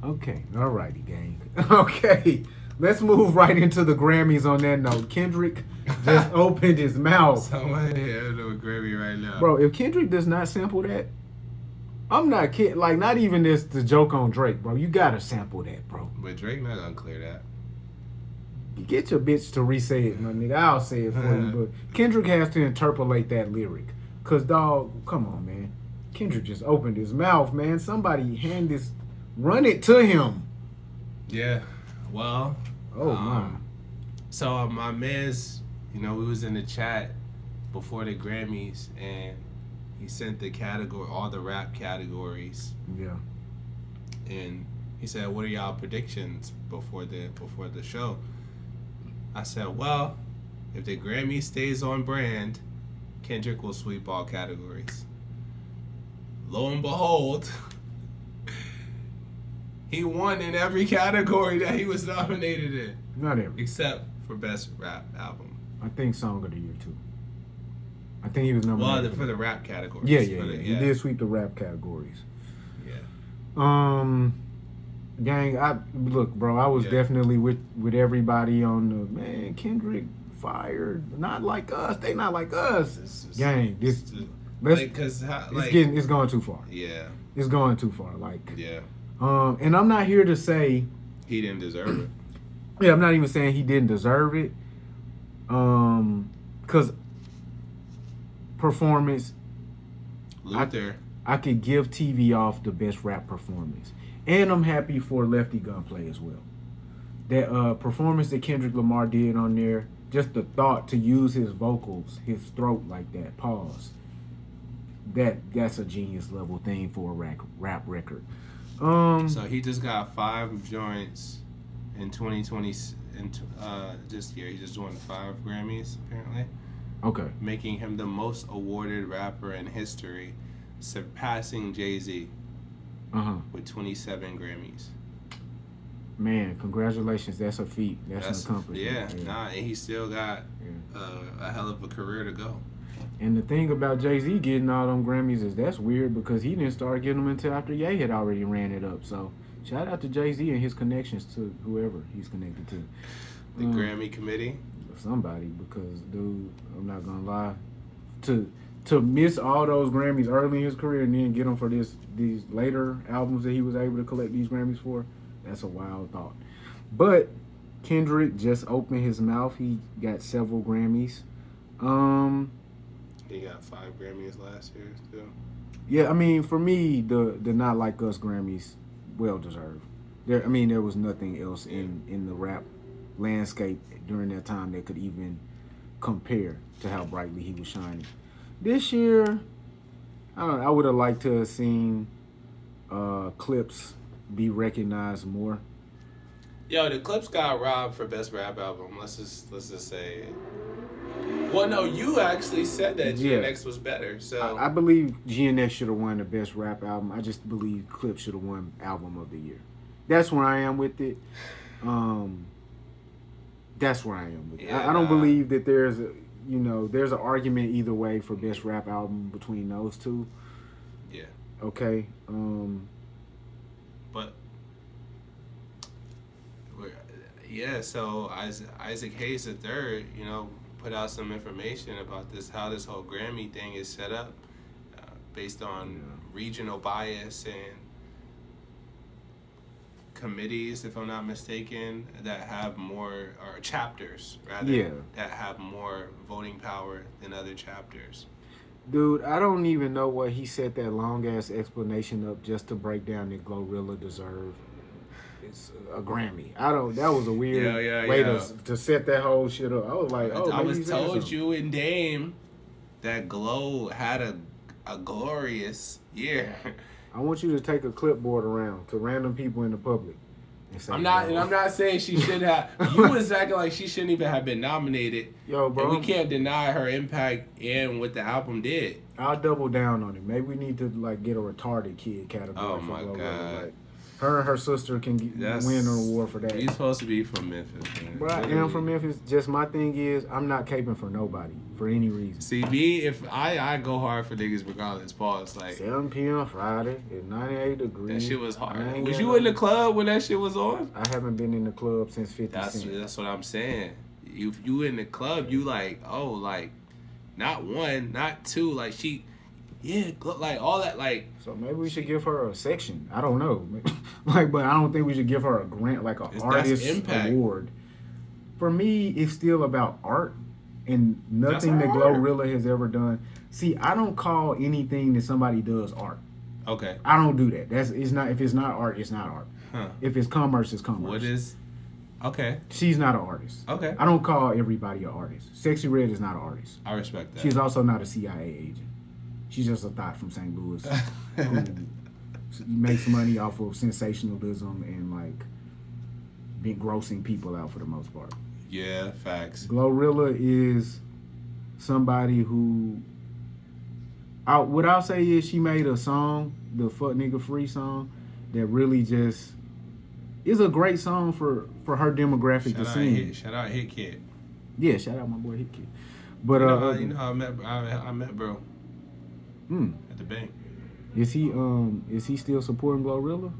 Okay. Alrighty, gang. Okay. Let's move right into the Grammys on that note. Kendrick just opened his mouth. Someone here do a Grammy right now. Bro, if Kendrick does not sample that, I'm not kidding. Like, not even this the joke on Drake, bro. You gotta sample that, bro. But Drake not gonna clear that. You get your bitch to re-say it, my nigga. I'll say it for you, but Kendrick has to interpolate that lyric. Cause, dog, come on, man. Kendrick just opened his mouth, man. Somebody run it to him. Yeah. Well. Oh, my. So, my man's, we was in the chat before the Grammys, and he sent all the rap categories. Yeah. And he said, "What are y'all predictions before the show?" I said, "Well, if the Grammy stays on brand, Kendrick will sweep all categories." Lo and behold, he won in every category that he was nominated in. Not every. Except for Best Rap Album. I think Song of the Year, too. I think he was nominated. Well, for the rap categories. Yeah. He did sweep the rap categories. Yeah. Gang, look, bro, I was definitely with everybody on the, man, Kendrick fired. Not like us. They not like us. Gang, it's going too far. Yeah. It's going too far. Like, yeah. And I'm not here to say he didn't deserve it. Yeah, I'm not even saying he didn't deserve it. Cause performance, Luther. I could give TV off the best rap performance, and I'm happy for Lefty Gunplay as well. That performance that Kendrick Lamar did on there, just the thought to use his vocals, his throat like that, pause. That's a genius level thing for a rap record. So he just got 5 joints in 2020. This year, he just won 5 Grammys apparently. Okay. Making him the most awarded rapper in history, surpassing Jay-Z with 27 Grammys. Man, congratulations. That's a feat. That's an accomplishment. And he still got a hell of a career to go. And the thing about Jay-Z getting all them Grammys is that's weird because he didn't start getting them until after Ye had already ran it up. So shout out to Jay-Z and his connections to whoever he's connected to. The Grammy committee? Somebody, because, dude, I'm not going to lie. To miss all those Grammys early in his career and then get them for these later albums that he was able to collect these Grammys for, that's a wild thought. But Kendrick just opened his mouth. He got several Grammys. He got 5 Grammys last year, too. Yeah, I mean, for me, the Not Like Us Grammys, well deserved. There was nothing else in the rap landscape during that time that could even compare to how brightly he was shining. This year, I would have liked to have seen Clipse be recognized more. Yo, the Clipse got robbed for Best Rap Album. Let's just say it. Well, no, you actually said that GNX was better. So I believe GNX should have won the Best Rap Album. I just believe Clipse should have won Album of the Year. That's where I am with it. That's where I am with it. I don't believe that there's an argument either way for Best Rap Album between those two. Yeah. Okay. But yeah, so Isaac Hayes III, you know, put out some information about this, how this whole Grammy thing is set up, based on regional bias and committees, if I'm not mistaken, that have more, or chapters rather, that have more voting power than other chapters. Dude, I don't even know what he set that long ass explanation up just to break down that Glorilla deserved. It's a Grammy. That was a weird way to set that whole shit up. I was like, I was told you and Dame that Glow had a glorious year. I want you to take a clipboard around to random people in the public. And say, I'm not saying she should have. You was acting like she shouldn't even have been nominated. Yo, bro, and we can't deny her impact and what the album did. I'll double down on it. Maybe we need to like get a retarded kid category. Oh for my God. Like, her and her sister can win an award for that. You're supposed to be from Memphis, man. Bro, I am from Memphis. Just my thing is, I'm not caping for nobody for any reason. See, me, if I go hard for niggas regardless, pause. Like 7 p.m. Friday at 98 degrees. That shit was hard. Was you in the club when that shit was on? I haven't been in the club since 50 Cent. That's what I'm saying. If you in the club, you like, oh, like, not one, not two, like she... Yeah, like all that, like. So maybe we should give her a section. I don't know, like, but I don't think we should give her a grant, like an artist award. For me, it's still about art and nothing that Glorilla has ever done. See, I don't call anything that somebody does art. Okay. I don't do that. It's not. If it's not art, it's not art. Huh. If it's commerce, it's commerce. What is? Okay. She's not an artist. Okay. I don't call everybody an artist. Sexy Red is not an artist. I respect that. She's also not a CIA agent. She's just a thought from St. Louis who makes money off of sensationalism and like being grossing people out for the most part. Yeah, facts. Glorilla is somebody who, what I'll say is she made a song, the Fuck Nigga Free song, that really just is a great song for her demographic to sing. Shout out Hit Kid. Yeah, shout out my boy Hit Kid. But you know I met bro. At the bank. Is he still supporting Glorilla?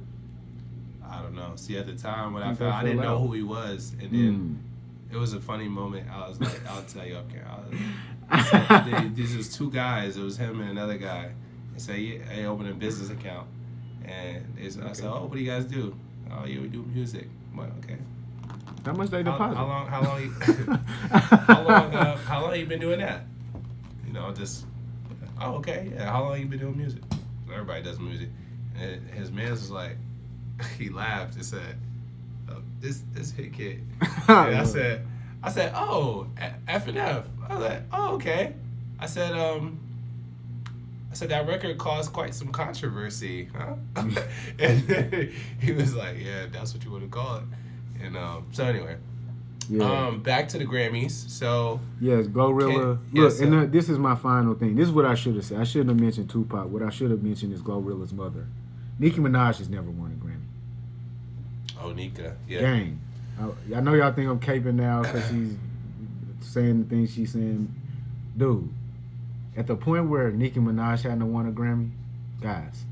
I don't know. See, at the time when I didn't know who he was, and then it was a funny moment. I was like, I'll tell you up here. This was two guys. It was him and another guy. They say, yeah, they opened a business account, and I said, oh, what do you guys do? Oh, yeah, we do music. I'm like, okay. How much they deposit? How long you been doing that? You know, just. Oh, okay. Yeah. How long you been doing music? Everybody does music. And his man was like, he laughed and said, oh, this Hit Kid. And I said, oh, F&F. I was like, oh, okay. I said that record caused quite some controversy, huh? And then he was like, yeah, that's what you want to call it. And so anyway. Yeah. Back to the Grammys. So yes, Glorilla. And this is my final thing. This is what I should have said. I shouldn't have mentioned Tupac. What I should have mentioned is Glorilla's mother. Nicki Minaj has never won a Grammy. Oh, Nika. Yeah. Dang. I know y'all think I'm caping now because she's saying the things she's saying. Dude, at the point where Nicki Minaj hadn't won a Grammy, guys,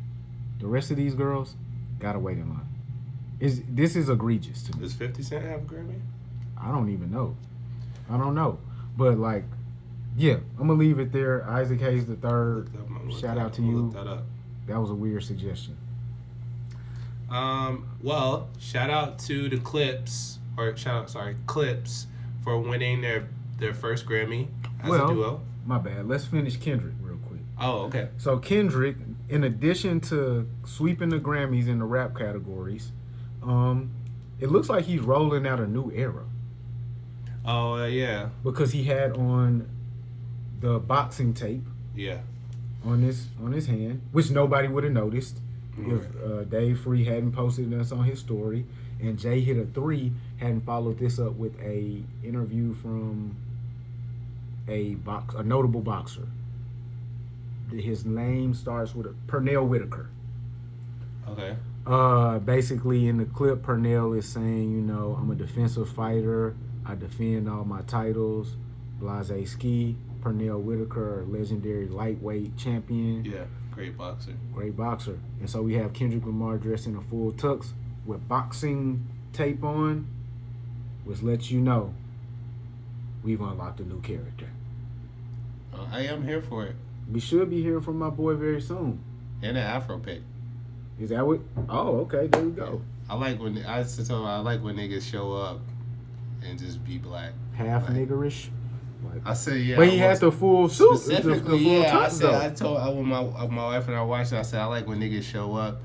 the rest of these girls gotta wait in line. This is egregious to me. Does 50 Cent have a Grammy? I don't even know. I don't know. But, like, yeah, I'm going to leave it there. Isaac Hayes III, shout out to you. That was a weird suggestion. Well, shout out to the Clipse for winning their first Grammy as a duo. My bad. Let's finish Kendrick real quick. Oh, okay. So, Kendrick, in addition to sweeping the Grammys in the rap categories, it looks like he's rolling out a new era. Oh, yeah. Because he had on the boxing tape. Yeah. On his hand, which nobody would have noticed if Dave Free hadn't posted this on his story, and Jay Hitter 3 hadn't followed this up with a interview from a notable boxer. His name starts with Pernell Whitaker. Okay. Basically, in the clip, Pernell is saying, you know, I'm a defensive fighter. I defend all my titles. Blase Ski. Pernell Whitaker, legendary lightweight champion. Yeah, Great boxer. Great boxer. And so we have Kendrick Lamar dressed in a full tux with boxing tape on, which lets you know we've unlocked a new character. I am here for it. We should be hearing from my boy very soon. And an Afro pick. Is that what? Oh, okay. There we go. I like when niggas show up and just be black. Half like, niggerish. Like, I say yeah. but he had the full suit. Specifically, the full yeah. tux, When my wife and I watched it, I said I like when niggas show up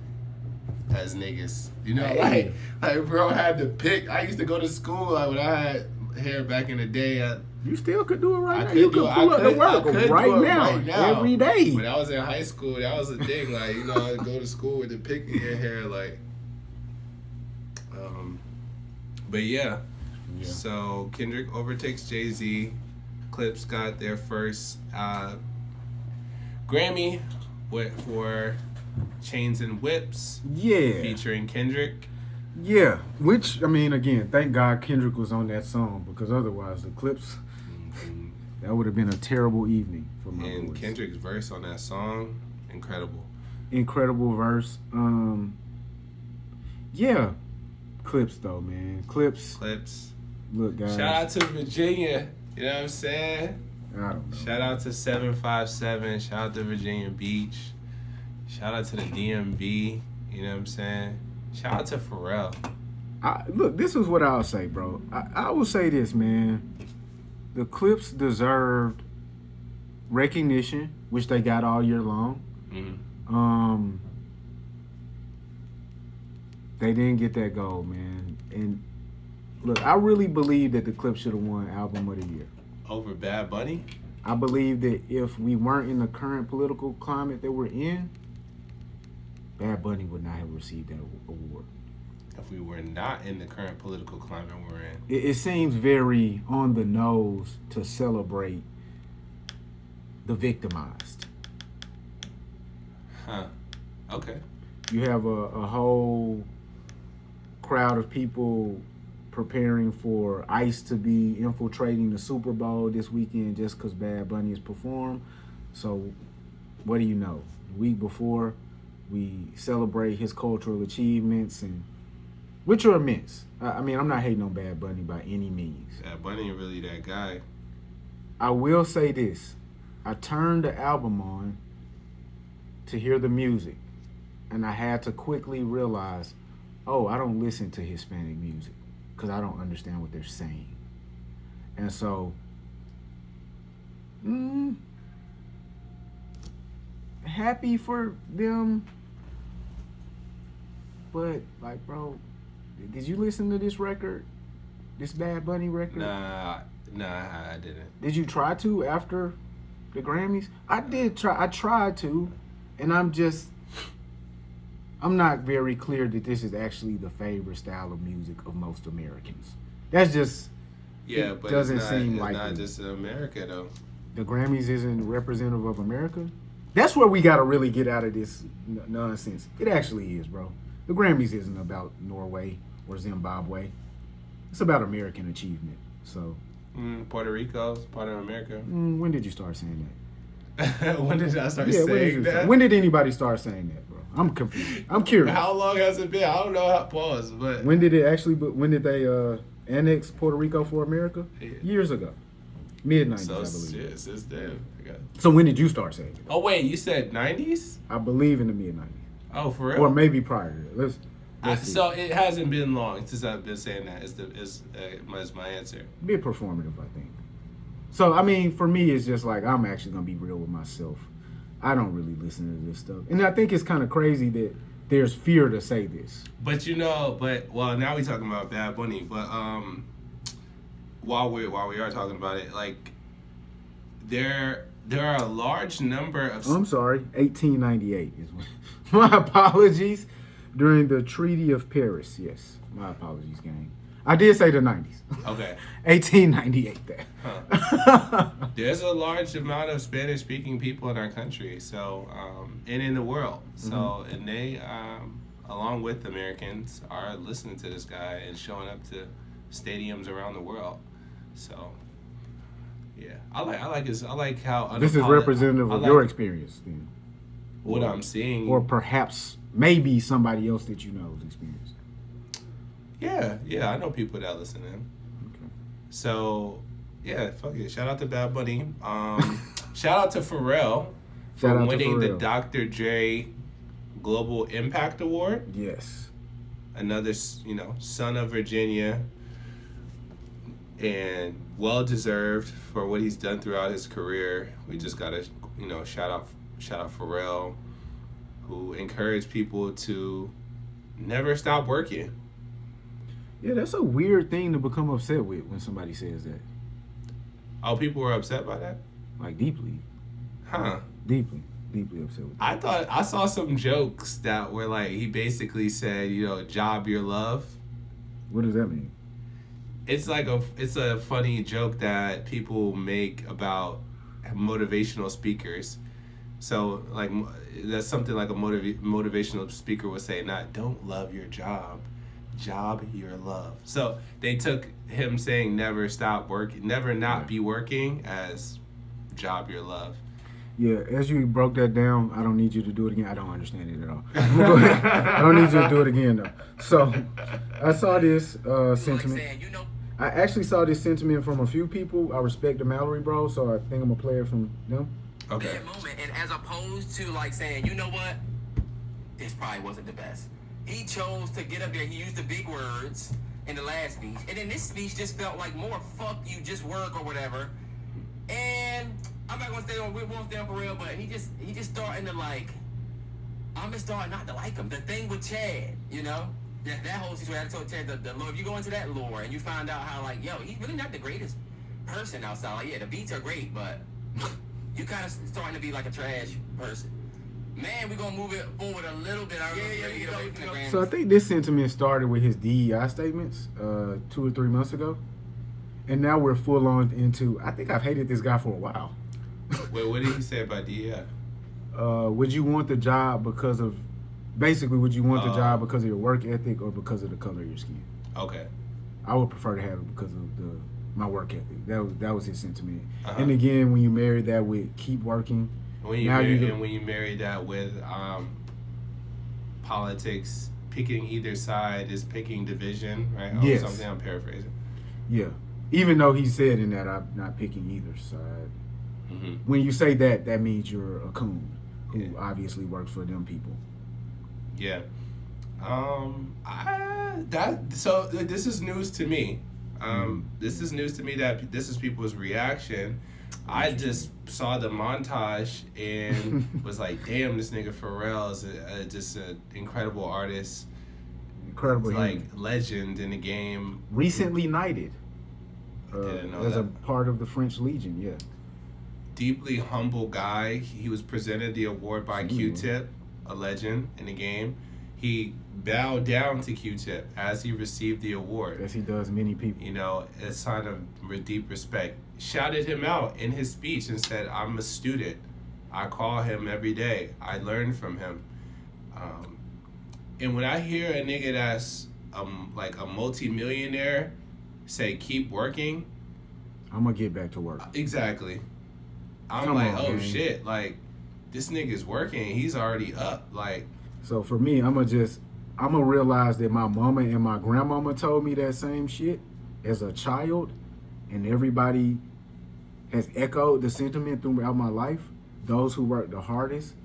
as niggas. You know, Hey. like bro had to pick. I used to go to school like when I had hair back in the day. You still could do it right now. Could You could pull up the work right now, every day. When I was in high school, that was a thing. Like, you know, I'd go to school with the pick in your hair, like. But yeah. So Kendrick overtakes Jay-Z. Clipse got their first Grammy for Chains and Whips. Yeah. Featuring Kendrick. Yeah, which, I mean, again, thank God Kendrick was on that song, because otherwise the Clipse, that would have been a terrible evening for my And boys. Kendrick's verse on that song, incredible. Incredible verse. Yeah, Clipse though, man. Clipse. Look, guys. Shout out to Virginia. You know what I'm saying? I don't know. Shout out to 757. Shout out to Virginia Beach. Shout out to the DMV. You know what I'm saying? Shout out to Pharrell. Look, this is what I'll say, bro. I will say this, man. The Clipse deserved recognition, which they got all year long. Mm-hmm. They didn't get that gold, man. And look, I really believe that the Clipse should have won Album of the Year. Over Bad Bunny? I believe that if we weren't in the current political climate that we're in, Bad Bunny would not have received that award. If we were not in the current political climate we're in. It seems very on the nose to celebrate the victimized. Huh. Okay. You have a whole crowd of people preparing for ICE to be infiltrating the Super Bowl this weekend just because Bad Bunny has performed. So, what do you know? The week before, we celebrate his cultural achievements, and which are immense. I mean, I'm not hating on Bad Bunny by any means. Bad Bunny ain't really that guy. I will say this. I turned the album on to hear the music, and I had to quickly realize, oh, I don't listen to Hispanic music because I don't understand what they're saying. And so, happy for them, but like, bro, did you listen to this record, this Bad Bunny record? Nah, I didn't. Did you try to after the Grammys? I did try. I tried to, and I'm not very clear that this is actually the favorite style of music of most Americans. That's just But doesn't it's seem it's like not it. just in America though. The Grammys isn't representative of America. That's where we got to really get out of this nonsense. It actually is, bro. The Grammys isn't about Norway or Zimbabwe. It's about American achievement. So, Puerto Rico's part of America. when did you start saying that? When did I start saying that? When did anybody start saying that, bro? I'm confused. I'm curious. How long has it been? I don't know how to pause, but When did it actually? When did they annex Puerto Rico for America? Yeah. Years ago, mid-90s, so I believe. shit, since then. So when did you start saying it? Oh wait, you said 90s? I believe in the mid-90s, Oh, for real? or maybe prior to that. Let's see. So it hasn't been long since I've been saying that. Is my answer? Be performative, I think. So I mean, for me, it's just like I'm actually gonna be real with myself. I don't really listen to this stuff, and I think it's kind of crazy that there's fear to say this. But now we talking about Bad Bunny. But while we are talking about it, like there are a large number of. I'm sorry, 1898 is what. My apologies. During the Treaty of Paris, yes. My apologies, gang. I did say the 90s. Okay. 1898 there. Huh. There's a large amount of Spanish-speaking people in our country, so and in the world. So and they, along with Americans, are listening to this guy and showing up to stadiums around the world. So yeah, I like how This is representative of your experience, then. what I'm seeing, or perhaps maybe somebody else that you know's experience. Yeah, I know people that listen to him. Okay. So, yeah, fuck it. Shout out to Bad Bunny. Shout out to Pharrell for winning the Dr. Dre Global Impact Award. Yes. Another, son of Virginia, and well deserved for what he's done throughout his career. We just gotta, shout out Pharrell, who encouraged people to never stop working. Yeah, that's a weird thing to become upset with when somebody says that. Oh, people were upset by that? Like deeply. Huh. Deeply upset with that. I saw some jokes that were like, he basically said, job your love. What does that mean? It's a funny joke that people make about motivational speakers. So like that's something like a motivational speaker would say, not don't love your job your love. So they took him saying never stop working, never not be working as job your love. Yeah, as you broke that down, I don't need you to do it again. I don't understand it at all. I don't need you to do it again though. So I saw this sentiment. I actually saw this sentiment from a few people. I respect the Mallory Bros, so I think I'm gonna play it from them. Okay. That moment, and as opposed to like saying, you know what, this probably wasn't the best. He chose to get up there. He used the big words in the last speech, and then this speech just felt like more "fuck you, just work" or whatever. And I'm not gonna stay on. We won't stay on Pharrell, but he just starting to like. I'm just starting not to like him. The thing with Chad, that whole situation. I told Chad the lore. If you go into that lore and you find out how like, he's really not the greatest person outside. Like, yeah, the beats are great, but you kind of starting to be like a trash person. Man, we're gonna move it forward a little bit. So I think this sentiment started with his DEI statements 2 or 3 months ago, and now we're full on into. I think I've hated this guy for a while. Wait, what did he say about DEI? Would you want the job because of, basically, would you want the job because of your work ethic or because of the color of your skin? Okay. I would prefer to have it because of my work ethic. That was his sentiment. And again, when you marry that with keep working. When you marry that with politics, picking either side is picking division, right? Yes. Something I'm paraphrasing. Yeah. Even though he said in that I'm not picking either side. Mm-hmm. When you say that, that means you're a coon who obviously works for them people. Yeah. So this is news to me. This is news to me that this is people's reaction. I just saw the montage and was like, damn, this nigga Pharrell is just an incredible artist. Incredible. Like legend in the game. Recently knighted. As that. a part of the French Legion, yeah. Deeply humble guy. He was presented the award by Q-Tip, a legend in the game. He bowed down to Q-Tip as he received the award. As he does many people. A sign of deep respect. Shouted him out in his speech and said, I'm a student. I call him every day. I learn from him. And when I hear a nigga that's like a multi-millionaire say keep working, I'm going to get back to work. Exactly. I'm man. Shit, like this nigga's working. He's already up. Like, so for me, I'm gonna realize that my mama and my grandmama told me that same shit as a child, and everybody has echoed the sentiment throughout my life. Those who work the hardest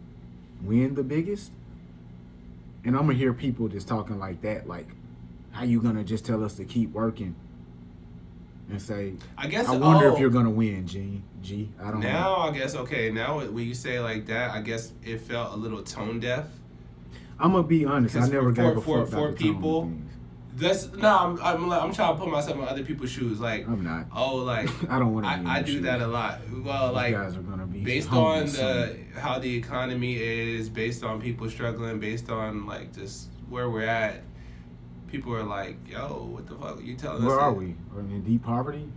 win the biggest. And I'm gonna hear people just talking like that, like, how you gonna just tell us to keep working? And say, I wonder if you're gonna win, G. I don't know. Now I guess now when you say like that, I guess it felt a little tone deaf. I'm gonna be honest. I never gave a fuck for people. I'm trying to put myself in other people's shoes. Like I'm not. Oh, like I don't want to. I do that a lot. Well, these like guys are gonna be based on how the economy is, based on people struggling, based on like just where we're at. People are like, yo, what the fuck are you telling us? Where are we? Are we in deep poverty?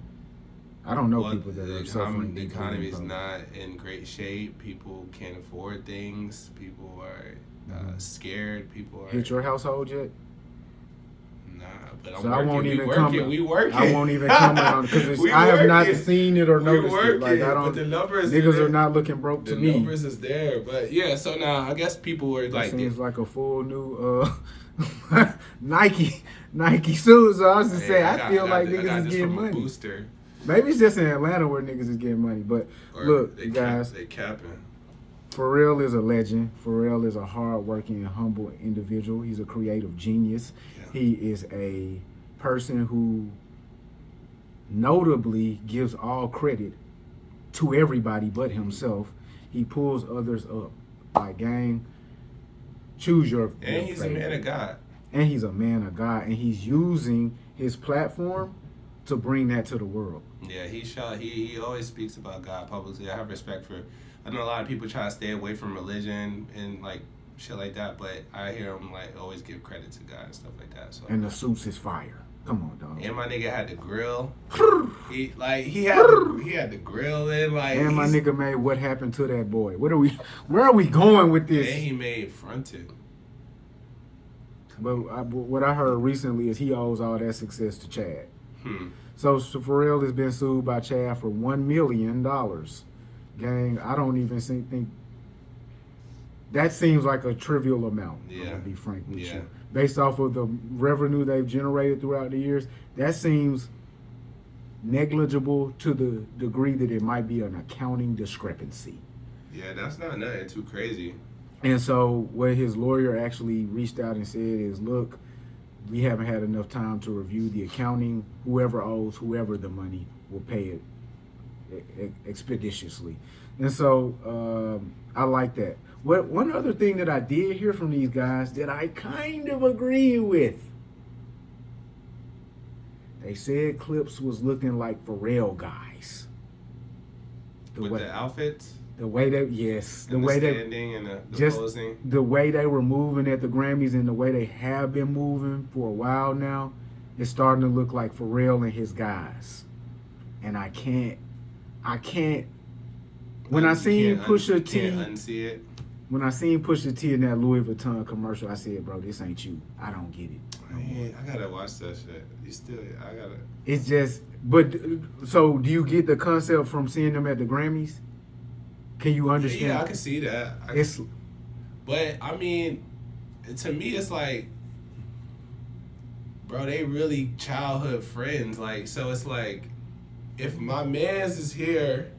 I don't know people that are suffering. The economy is not in great shape. People can't afford things. People are scared. People are... Hit your household yet? No. but So I won't even comment. We working. I won't even comment on it because I have not seen it or noticed it. Like I don't. But the numbers, niggas are not looking broke to me. The numbers is there, but yeah. So now I guess people were like, seems like a full new Nike suit. So I was just saying, I feel like niggas is getting money. Booster. Maybe it's just in Atlanta where niggas is getting money. But look, guys, they capping. Pharrell is a legend. Pharrell is a hard-working and humble individual. He's a creative genius. Yeah. He is a person who notably gives all credit to everybody but himself. He pulls others up. Like, gang, choose your And he's favorite. A man of God. And he's a man of God. And he's using his platform to bring that to the world. Yeah, he always speaks about God publicly. I have respect for... I know a lot of people try to stay away from religion and like shit like that, but I hear him like always give credit to God and stuff like that. So and the suits is fire. Come on, dog. And my nigga had the grill. he had the grill in like. And my nigga made What Happened to That Boy. Where are we going with this? And he made Fronted. But what I heard recently is he owes all that success to Chad. So Pharrell has been sued by Chad for $1 million. Gang, I don't even think that seems like a trivial amount. Yeah. I'm gonna be frank with you. Based off of the revenue they've generated throughout the years, that seems negligible to the degree that it might be an accounting discrepancy. Yeah, that's not nothing too crazy. And so what his lawyer actually reached out and said is, look, we haven't had enough time to review the accounting. Whoever owes whoever the money will pay it expeditiously. And so I like that. One other thing that I did hear from these guys that I kind of agree with, they said Clipse was looking like Pharrell guys. The outfits? The way they, yes. The way they, and the posing. The way they were moving at the Grammys and the way they have been moving for a while now, it's starting to look like Pharrell and his guys. And I can't. When I seen Pusha T, unsee it. When I seen Pusha T in that Louis Vuitton commercial, I said, "Bro, this ain't you. I don't get it." Man, I gotta watch that shit. I gotta. It's just, but so do you get the concept from seeing them at the Grammys? Can you understand? Yeah, I can see that. But I mean, to me, it's like, bro, they really childhood friends. Like, so it's like, if my man's is here,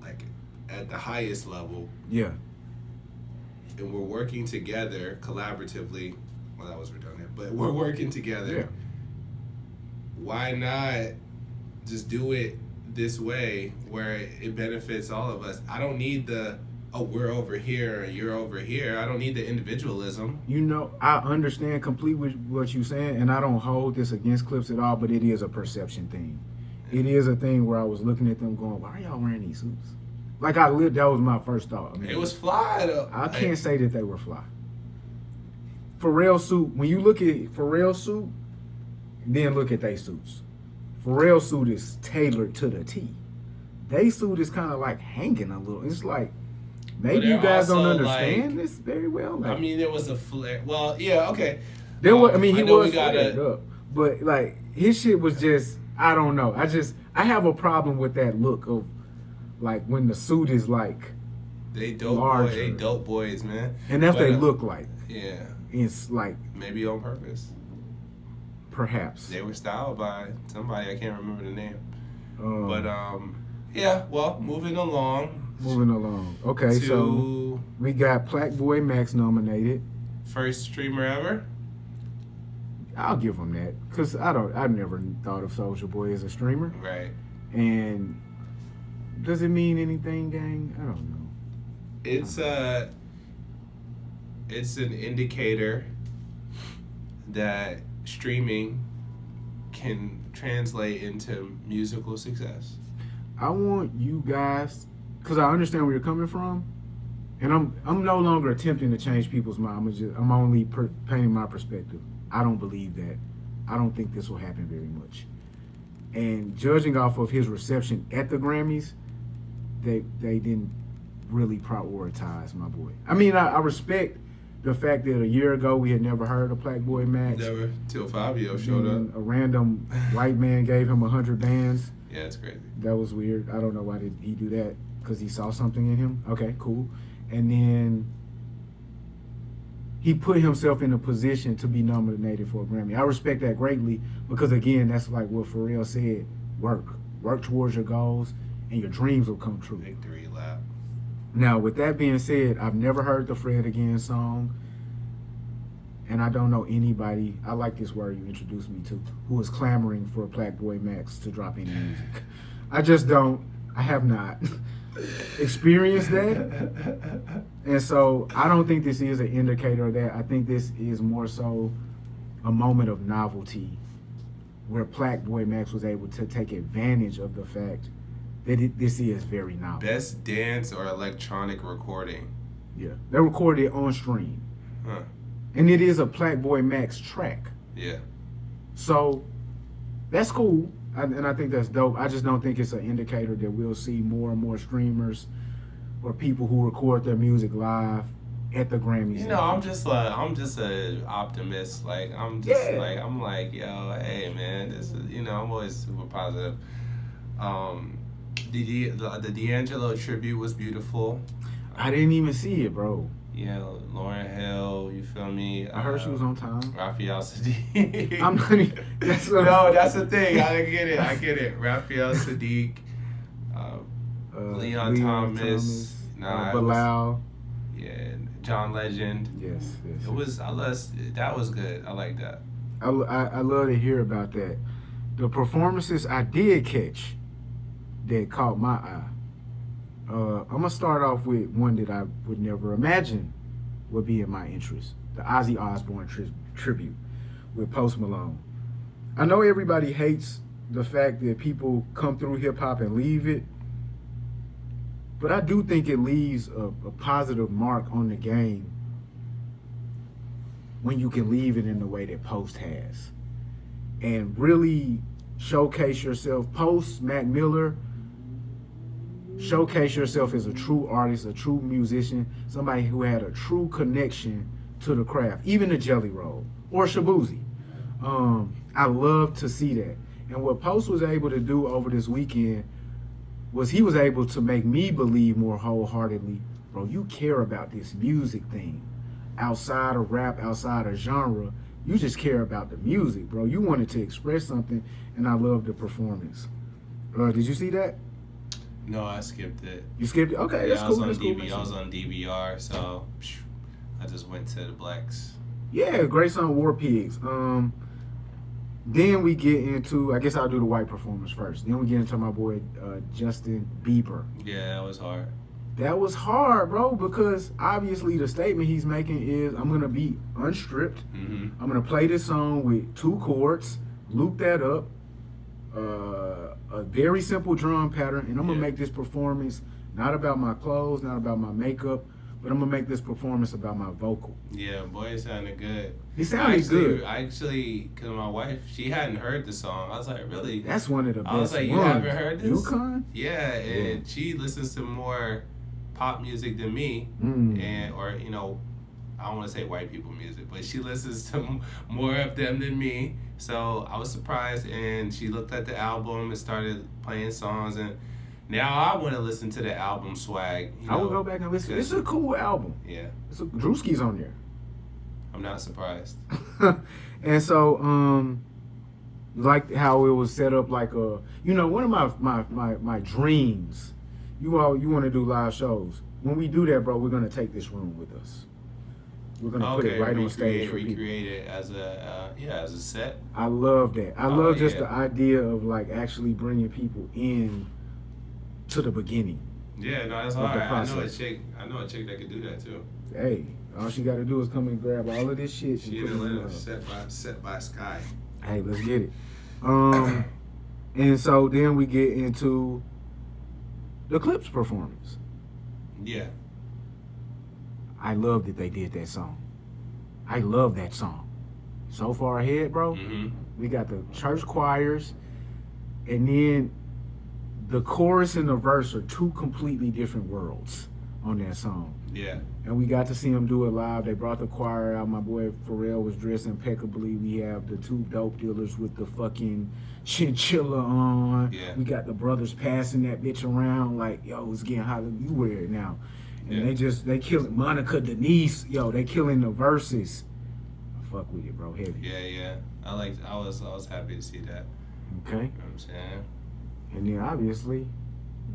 like, at the highest level, yeah, and we're working together collaboratively, well, that was redundant, but we're working together, yeah. Why not just do it this way where it benefits all of us? I don't need we're over here and you're over here. I don't need the individualism. You know, I understand completely what you're saying, and I don't hold this against Clipse at all, but it is a perception thing. It is a thing where I was looking at them going, why are y'all wearing these suits? Like, that was my first thought. I mean, it was fly, though. I can't say that they were fly. Pharrell suit, when you look at Pharrell suit, then look at they suits. Pharrell suit is tailored to the T. They suit is kind of like hanging a little. It's like, maybe you guys don't understand this very well. Like, I mean, there was a flare. Well, yeah, okay. There was. I mean, he was flared up, but like his shit was just. I don't know. I have a problem with that look of, like, when the suit is like. They dope boys, man. And that's what they look like. Yeah. It's like. Maybe on purpose. Perhaps. They were styled by somebody, I can't remember the name. But yeah, well, moving along. Okay, so we got Black Boy Max nominated. First streamer ever? I'll give him that, because I've never thought of Soulja Boy as a streamer. Right. And does it mean anything, gang? I don't know. It's an indicator that streaming can translate into musical success. I want you guys, because I understand where you're coming from, and I'm no longer attempting to change people's mind. I'm only painting my perspective. I don't believe that. I don't think this will happen very much. And judging off of his reception at the Grammys, they didn't really prioritize my boy. I mean, I respect the fact that a year ago we had never heard of Plaque Max. Never till Fabio showed up. A random white man gave him 100 bands. Yeah, it's crazy. That was weird. I don't know why did he do that. Because he saw something in him. Okay, cool. And then he put himself in a position to be nominated for a Grammy. I respect that greatly because, again, that's like what Pharrell said. Work towards your goals and your dreams will come true. Victory lap. Now, with that being said, I've never heard the Fred Again song. And I don't know anybody, I like this word you introduced me to, who is clamoring for Plaque Max to drop any music. I just don't. I have not experienced that. And so I don't think this is an indicator of that. I think this is more so a moment of novelty where Plaque Max was able to take advantage of the fact that this is very novel. Best dance or electronic recording. Yeah. They recorded it on stream. Huh. And it is a Plaque Max track. Yeah. So that's cool. And I think that's dope. I just don't think it's an indicator that we'll see more and more streamers or people who record their music live at the Grammys. You know, I'm just an optimist. Like I'm like, yo, hey man, this is, you know, I'm always super positive. The D'Angelo tribute was beautiful. I didn't even see it, bro. Yeah, Lauryn Hill, you feel me? I heard she was on time. Raphael Sadiq. I'm not even, no, that's the thing. I get it. Raphael Sadiq, Leon Thomas, Bilal. Yeah, John Legend. Yes. That was good. I like that. I love to hear about that. The performances I did catch that caught my eye. I'm going to start off with one that I would never imagine would be in my interest. The Ozzy Osbourne tribute with Post Malone. I know everybody hates the fact that people come through hip-hop and leave it, but I do think it leaves a positive mark on the game when you can leave it in the way that Post has. And really showcase yourself. Post, Mac Miller, showcase yourself as a true artist, a true musician, somebody who had a true connection to the craft, even a Jelly Roll or Shabuzi. I love to see that. And what Post was able to do over this weekend was he was able to make me believe more wholeheartedly, bro, you care about this music thing. Outside of rap, outside of genre, you just care about the music, bro. You wanted to express something, and I love the performance. Did you see that? No, I skipped it. You skipped it? Okay, yeah, that's cool. I was on DVR, so I just went to the Blacks. Yeah, great song, War Pigs. Then we get into, I guess I'll do the white performance first. Then we get into my boy Justin Bieber. Yeah, that was hard. That was hard, bro, because obviously the statement he's making is, I'm going to be unstripped. Mm-hmm. I'm going to play this song with 2 chords, loop that up, a very simple drum pattern, and I'm going to make this performance not about my clothes, not about my makeup, but I'm going to make this performance about my vocal. Yeah, boy, it sounded good. He sounded good. I actually, because my wife, she hadn't heard the song. I was like, really? That's one of the best ones. I was like, you haven't heard this? UConn? Yeah, and she listens to more pop music than me, or, you know, I don't want to say white people music, but she listens to more of them than me. So I was surprised, and she looked at the album and started playing songs, and now I want to listen to the album swag. I will go back and listen. It's a cool album. Yeah. Drewski's on there. I'm not surprised. And so, like how it was set up like a, you know, one of my dreams, you want to do live shows. When we do that, bro, we're going to take this room with us. We're going to put it right on stage for people. Recreate it as a set. I love that. I love just the idea of like actually bringing people in to the beginning. Yeah, no, that's hard. I know a chick that could do that too. Hey, all she got to do is come and grab all of this shit. She in Atlanta, set by Sky. Hey, let's get it. And so then we get into the Clipse performance. Yeah. I love that they did that song. I love that song. So far ahead, bro. Mm-hmm. We got the church choirs, and then the chorus and the verse are 2 completely different worlds. on that song. Yeah. And we got to see him do it live. They brought the choir out. My boy Pharrell was dressed impeccably. We have the two dope dealers with the fucking chinchilla on. Yeah. We got the brothers passing that bitch around like, yo, it's getting hot. You wear it now. And they killing Monica Denise. Yo, they killing the verses. I fuck with it, bro. Heavy. Yeah. I was happy to see that. Okay. You know what I'm saying? And then obviously,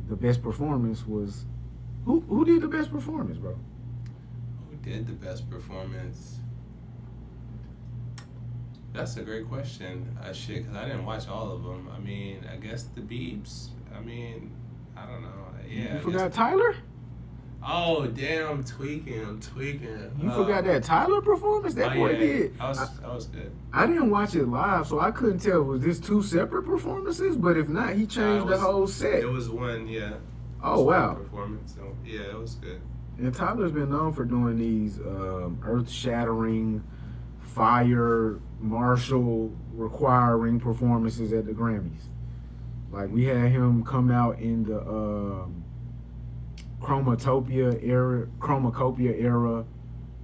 the best performance was who did the best performance, bro? Who did the best performance? That's a great question. Shit, because I didn't watch all of them. I mean, I guess the Beeps. I mean, I don't know. Yeah. You forgot Tyler? Oh, damn, I'm tweaking. You forgot that Tyler performance? That boy did. That was good. I didn't watch it live, so I couldn't tell. Was this two separate performances? But if not, he changed the whole set. It was one, yeah. Oh, wow. Performance, so yeah, it was good. And Tyler's been known for doing these earth-shattering, fire marshal requiring performances at the Grammys. Like, we had him come out in the Chromacopia era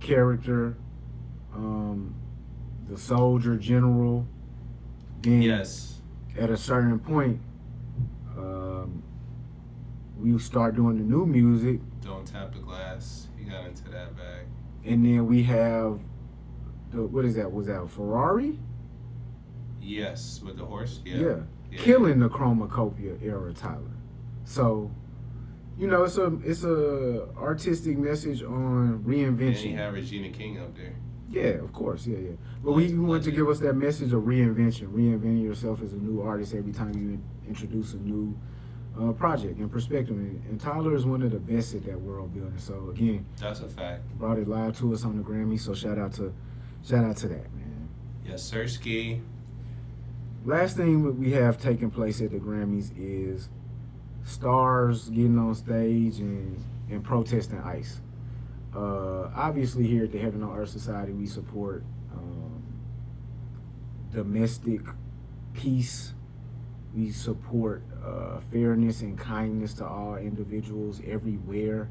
character, the soldier general. Then Yes. at a certain point, we start doing the new music, Don't Tap the Glass. He got into that bag. and then we have what is that? Was that a Ferrari? Yes, with the horse. Yeah. Killing the Chromacopia era Tyler. So, you know, it's a artistic message on reinvention. And he had Regina King up there. Yeah, of course, yeah. But we want to give us that message of reinventing yourself as a new artist every time you introduce a new project and perspective. And Tyler is one of the best at that world building. So again, That's a fact. brought it live to us on the Grammy. So shout out to that, man. Yes, Sirski. Last thing we have taking place at the Grammys is stars getting on stage and protesting ICE. Obviously, here at the Heaven on Earth Society, we support domestic peace. We support fairness and kindness to all individuals everywhere.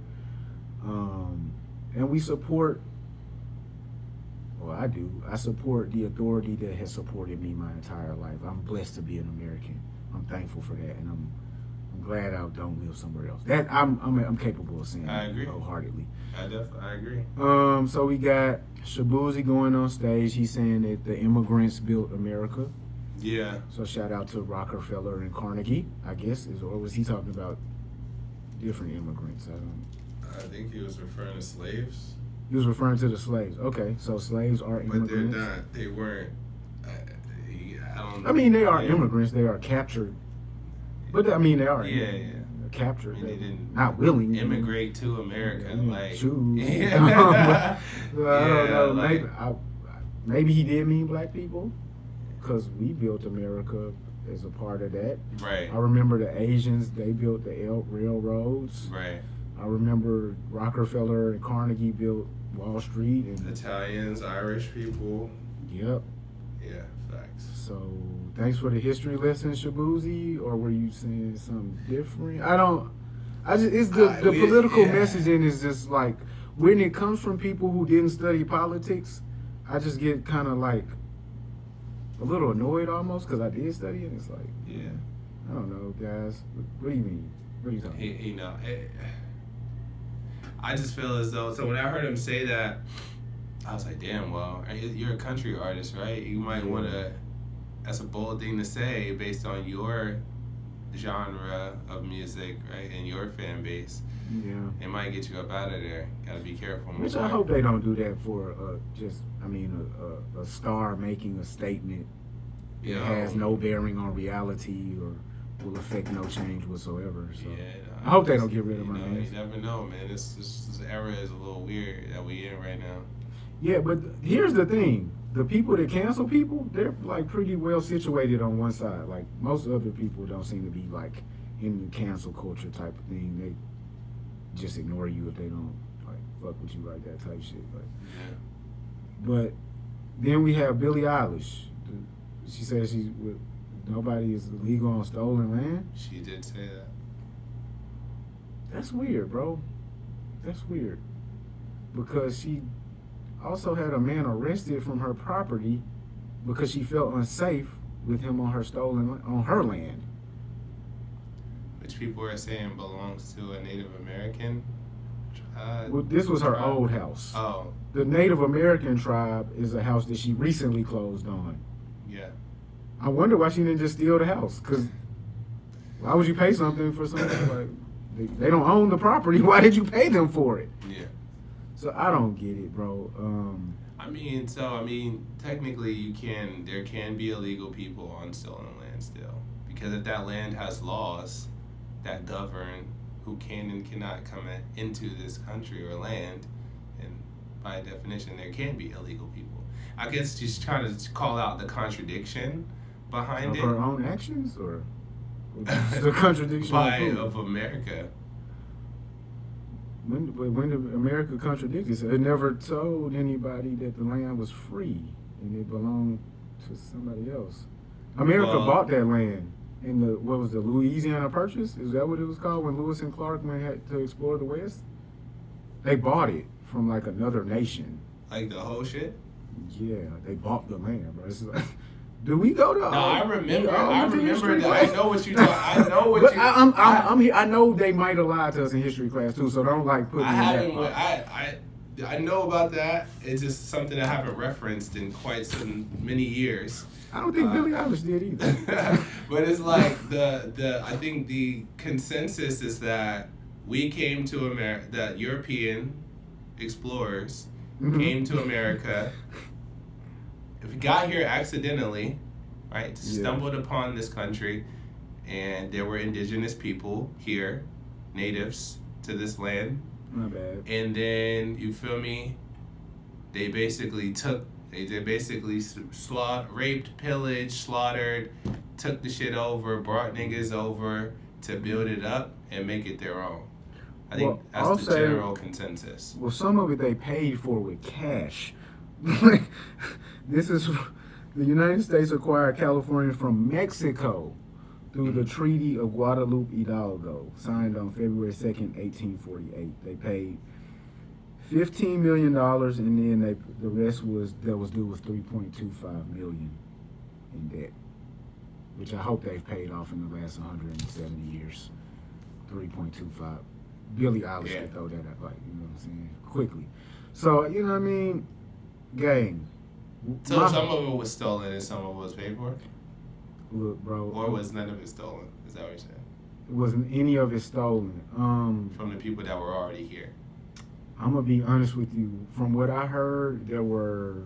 And we support, well, I do. I support the authority that has supported me my entire life. I'm blessed to be an American. I'm thankful for that, and I'm glad I don't live somewhere else. That I'm capable of saying. I agree wholeheartedly. I agree. So we got Shabuzi going on stage. He's saying that the immigrants built America. Yeah. So shout out to Rockefeller and Carnegie, I guess, or was he talking about different immigrants? I think he was referring to slaves. He was referring to the slaves. Okay, so slaves are immigrants. But they're not. They weren't. I don't know. I mean, they are immigrants. They are captured. But I mean, they are. Yeah. Captured. I mean, they didn't not willing. immigrate to America. Like, choose. Yeah. I don't know. Like, Maybe he did mean black people, because we built America as a part of that. Right. I remember the Asians. They built the railroads. Right. I remember Rockefeller and Carnegie built Wall Street and Italians, Irish people. Yep. Yeah, facts. So thanks for the history lesson, Shabuzi, or were you saying something different? It's the political messaging is just like, when it comes from people who didn't study politics, I just get kind of like a little annoyed almost, because I did study it. It's like, Yeah. I don't know, guys. What do you mean? What are you talking about? I just feel as though, so when I heard him say that, I was like, damn, well, you're a country artist, right? You might want to, that's a bold thing to say based on your genre of music, right? And your fan base. Yeah. It might get you up out of there. Gotta be careful. Which I hope they don't do that for a star making a statement that has no bearing on reality or will affect no change whatsoever. So I hope they don't get rid of my man. You never know, man. This era is a little weird that we in right now. Yeah, but here's the thing. The people that cancel people, they're like pretty well situated on one side. Like, most other people don't seem to be like in the cancel culture type of thing. They just ignore you if they don't like fuck with you like that type shit. But then we have Billie Eilish. She says nobody is illegal on stolen land. She did say that. That's weird, bro. That's weird. Because she also had a man arrested from her property because she felt unsafe with him on her land. Which people are saying belongs to a Native American. Well, this was her old house. Oh. The Native American tribe is a house that she recently closed on. Yeah. I wonder why she didn't just steal the house. Because why would you pay something for something like they don't own the property? Why did you pay them for it? Yeah. So I don't get it, bro. Technically there can be illegal people on stolen land still. Because if that land has laws that govern who can and cannot come into this country or land, and by definition there can be illegal people. I guess she's trying to call out the contradiction behind it. Her own actions, or the contradiction of America. When did America contradict itself? It never told anybody that the land was free and it belonged to somebody else. America bought that land in the Louisiana Purchase? Is that what it was called when Lewis and Clark went to explore the West? They bought it from like another nation. Like the whole shit? Yeah, they bought the land, bro. It's like, do we go to? No, I remember that. I know what you talking. I know what but you. I'm here. I know they might have lied to us in history class too, so don't like put me in that part. I know about that. It's just something I haven't referenced in quite so many years. I don't think Billie Eilish did either. But it's like I think the consensus is that we came to America, that European explorers came to America. If we got here accidentally, right, stumbled upon this country, and there were indigenous people here, natives to this land. My bad. And then, you feel me, they basically raped, pillaged, slaughtered, took the shit over, brought niggas over to build it up and make it their own. I think that's the general consensus. Well, some of it they paid for with cash. This is the United States acquired California from Mexico through the Treaty of Guadalupe Hidalgo, signed on February 2nd, 1848. They paid $15 million, and then the rest was due was $3.25 million in debt, which I hope they've paid off in the last 170 years. 3.25. Billie Eilish could throw that out, like, you know what I'm saying, quickly. So, you know what I mean, gang. So some of it was stolen and some of it was paid for? Look, bro. Or was none of it stolen? Is that what you're saying? It wasn't any of it stolen. From the people that were already here. I'm gonna be honest with you. From what I heard, there were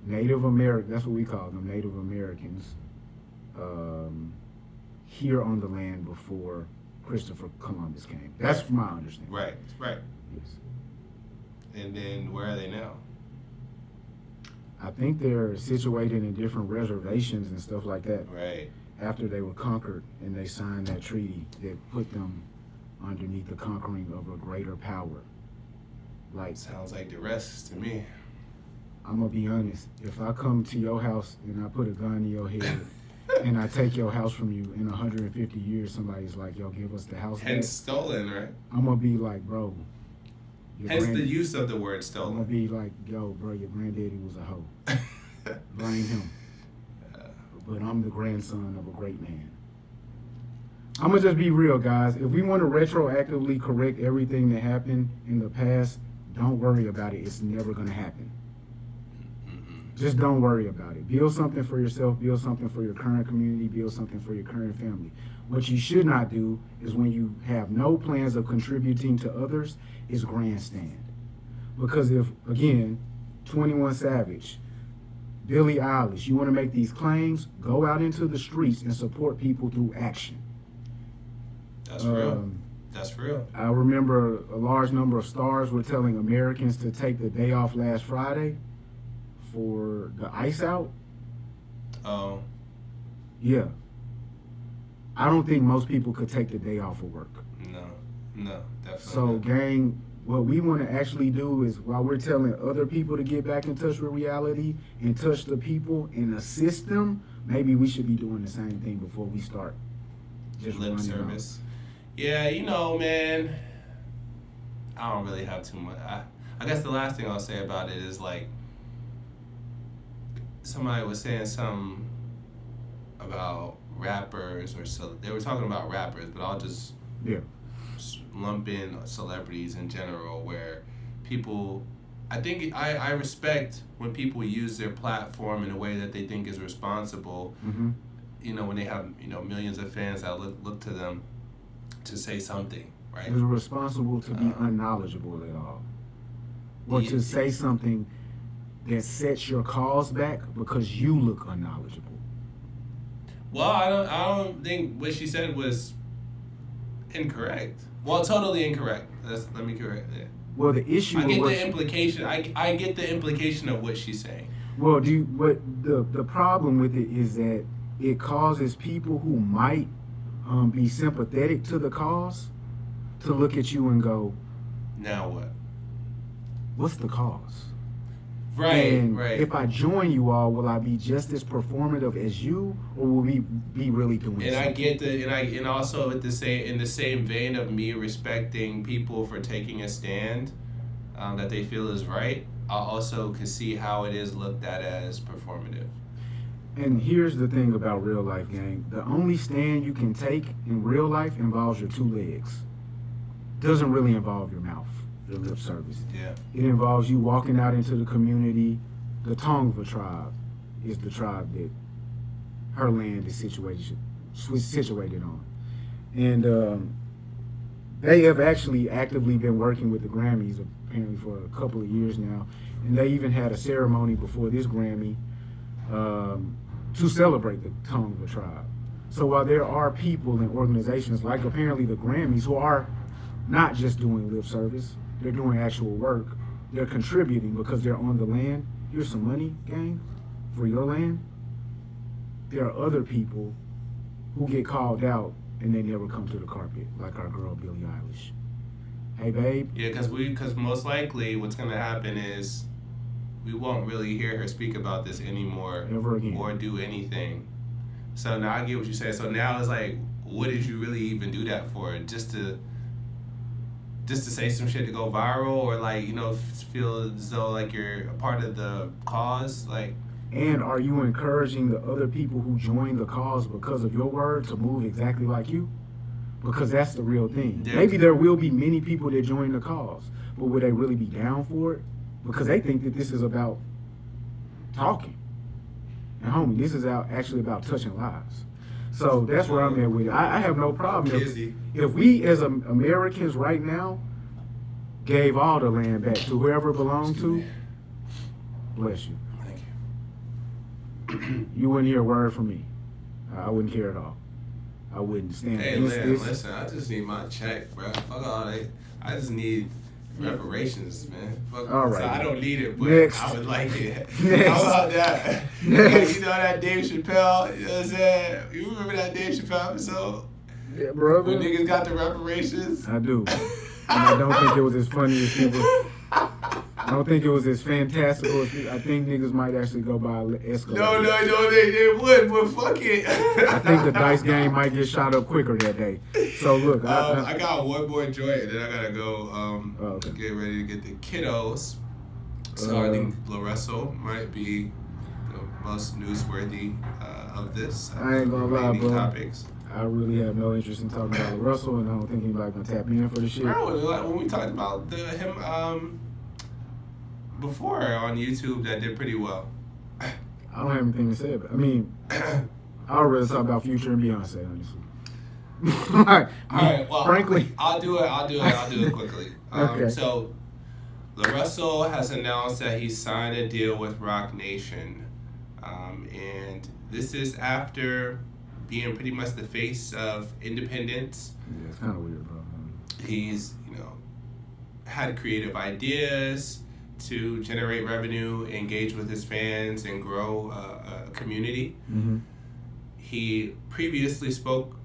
Native Americans. That's what we call them, Native Americans, here on the land before Christopher Columbus came. That's my understanding. Right. Yes. And then where are they now? I think they're situated in different reservations and stuff like that. Right. After they were conquered and they signed that treaty that put them underneath the conquering of a greater power. Like, sounds like the rest to me. I'm gonna be honest. If I come to your house and I put a gun in your head and I take your house from you in 150 years, somebody's like, yo, give us the house back. Hence stolen, right? I'm gonna be like, bro. Hence the use of the word stolen. I'm gonna be like, yo, bro, your granddaddy was a hoe. Blame him. But I'm the grandson of a great man. I'm gonna just be real, guys. If we want to retroactively correct everything that happened in the past, don't worry about it. It's never gonna happen. Just don't worry about it. Build something for yourself. Build something for your current community. Build something for your current family. What you should not do is, when you have no plans of contributing to others, is grandstand. Because if, again, 21 Savage, Billie Eilish, you want to make these claims, go out into the streets and support people through action. That's real. That's real. I remember a large number of stars were telling Americans to take the day off last Friday for the ice out. Oh. Yeah. I don't think most people could take the day off of work. No, definitely. So, gang, what we want to actually do is, while we're telling other people to get back in touch with reality and touch the people and assist them, maybe we should be doing the same thing before we start just lip running service. out. Yeah, you know, man, I don't really have too much. I guess the last thing I'll say about it is like somebody was saying something about rappers or so they were talking about rappers, but I'll just lump in celebrities in general where people. I think I respect when people use their platform in a way that they think is responsible. Mm-hmm. You know, when they have millions of fans that look to them to say something, right? Is responsible to be unknowledgeable at all, or to say something that sets your cause back because you look unknowledgeable. Well, I don't think what she said was incorrect. Well, totally incorrect. Let me correct that. Well, the issue. I get the implication. I get the implication of what she's saying. Well, the problem with it is that it causes people who might be sympathetic to the cause to look at you and go, now what? What's the cause? Right, and right. If I join you all, will I be just as performative as you, or will we be really doing and something? I get and also in the same vein of me respecting people for taking a stand that they feel is right, I also can see how it is looked at as performative. And here's the thing about real life, gang. The only stand you can take in real life involves your two legs. Doesn't really involve your mouth, your lip service. Yeah. It involves you walking out into the community. The Toliver tribe is the tribe that her land is situated on. And they have actually actively been working with the Grammys apparently for a couple of years now. And they even had a ceremony before this Grammy to celebrate the Toliver tribe. So while there are people and organizations like apparently the Grammys who are not just doing lip service, they're doing actual work, they're contributing because they're on the land. Here's some money, gang, for your land. There are other people who get called out and they never come to the carpet, like our girl Billie Eilish. Hey, babe. Yeah, because most likely what's gonna happen is we won't really hear her speak about this anymore Ever again. or do anything. So now I get what you say. So now it's like, what did you really even do that for? Just to say some shit to go viral, or like, feel as though like you're a part of the cause, like. And are you encouraging the other people who join the cause because of your word to move exactly like you? Because that's the real thing. Yeah. Maybe there will be many people that join the cause, but will they really be down for it? Because they think that this is about talking. And homie, this is actually about touching lives. So that's where I'm at with it. I have no problem if we as Americans right now gave all the land back to whoever it belonged to. Bless you. Thank you. You wouldn't hear a word from me. I wouldn't care at all. I wouldn't stand against this. Listen, I just need my check, bro. Fuck all that. I just need reparations, man. Fuck. All right. So I don't need it, but Next. I would like it. Next. How about that? Next. You know that Dave Chappelle? You know what I'm saying? You remember that Dave Chappelle episode? Yeah, brother. When niggas got the reparations? I do. And I don't think it was as funny as people. I don't think it was as fantastical as people. I think niggas might actually go buy an Escalade. No, they would, but fuck it. I think the dice game might get shot up quicker that day. So look, I got one more joint, and then I gotta go okay. get ready to get the kiddos. So I think LaRussell might be the most newsworthy of this. I ain't gonna lie, remaining bro. Topics. I really have no interest in talking about LaRussell, and I don't think anybody gonna tap me in for the shit. Bro, like when we talked about him before on YouTube, that did pretty well. I don't have anything to say about it. I mean, I'd rather talk about Future and Beyonce, honestly. All right. Well, frankly, I'll do it quickly. Okay. So, LaRussell has announced that he signed a deal with Roc Nation, and this is after being pretty much the face of independence. Yeah, it's kind of weird, bro. He's had creative ideas to generate revenue, engage with his fans, and grow a community. Mm-hmm. He previously spoke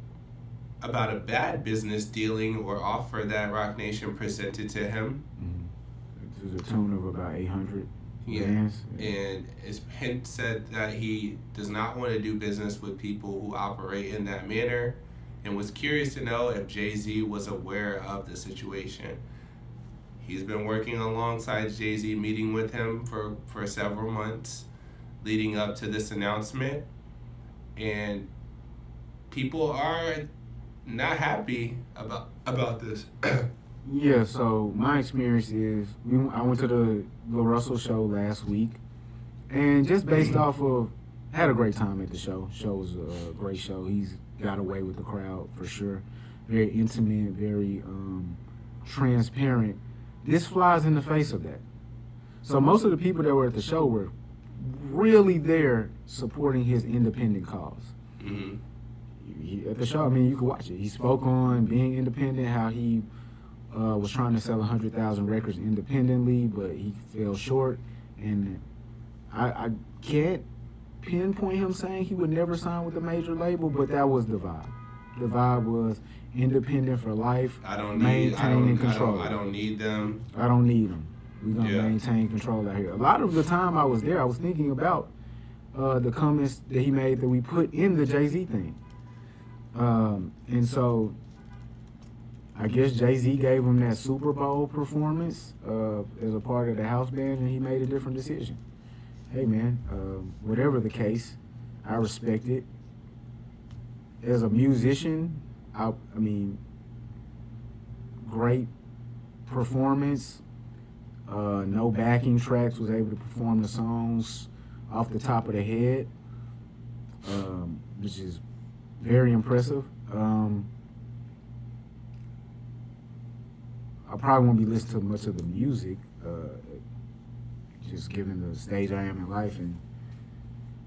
about a bad business dealing or offer that Roc Nation presented to him. Mm-hmm. There's a tone of about 800 bands. And it's said that he does not want to do business with people who operate in that manner, and was curious to know if Jay-Z was aware of the situation. He's been working alongside Jay-Z, meeting with him for several months leading up to this announcement. And people are not happy about this. Yeah, so my experience is I went to the LaRussell show last week, and just based off of, had a great time at the show. Show was a great show. He's got away with the crowd for sure. Very intimate, very transparent. This flies in the face of that. So most of the people that were at the show were really there supporting his independent cause. At the show, I mean, you can watch it. He spoke on being independent, how he was trying to sell 100,000 records independently, but he fell short. And I can't pinpoint him saying he would never sign with a major label, but that was the vibe. The vibe was independent for life, maintaining control. I don't need them. I don't need them. We're going to maintain control out here. A lot of the time I was there, I was thinking about the comments that he made that we put in the Jay-Z thing. And so I guess Jay-Z gave him that Super Bowl performance as a part of the house band, and he made a different decision. Hey, man, whatever the case, I respect it. As a musician, I mean, great performance. No backing tracks, was able to perform the songs off the top of the head, which is very impressive. I probably won't be listening to much of the music, just given the stage I am in life and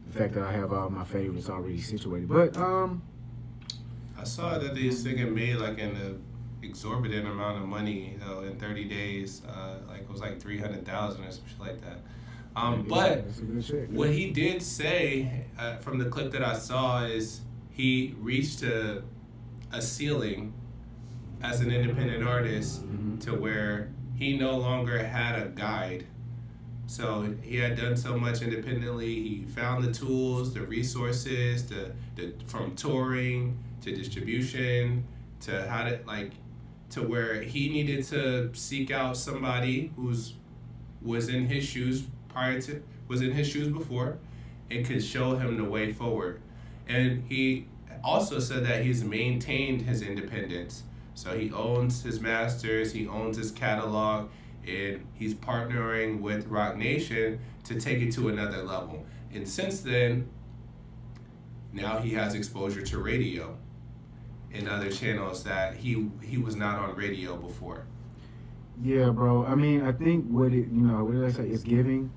the fact that I have all my favorites already situated. But I saw that this nigga made like an exorbitant amount of money in 30 days. Like it was like 300,000 or some shit like that. But what he did say from the clip that I saw is he reached a ceiling as an independent artist to where he no longer had a guide. So he had done so much independently. He found the tools, the resources, from touring to distribution to how to to where he needed to seek out somebody was in his shoes before and could show him the way forward. And he also said that he's maintained his independence. So he owns his masters, he owns his catalog, and he's partnering with Roc Nation to take it to another level. And since then, now he has exposure to radio and other channels that he was not on radio before. Yeah, bro. I mean, I think what did I say? It's giving.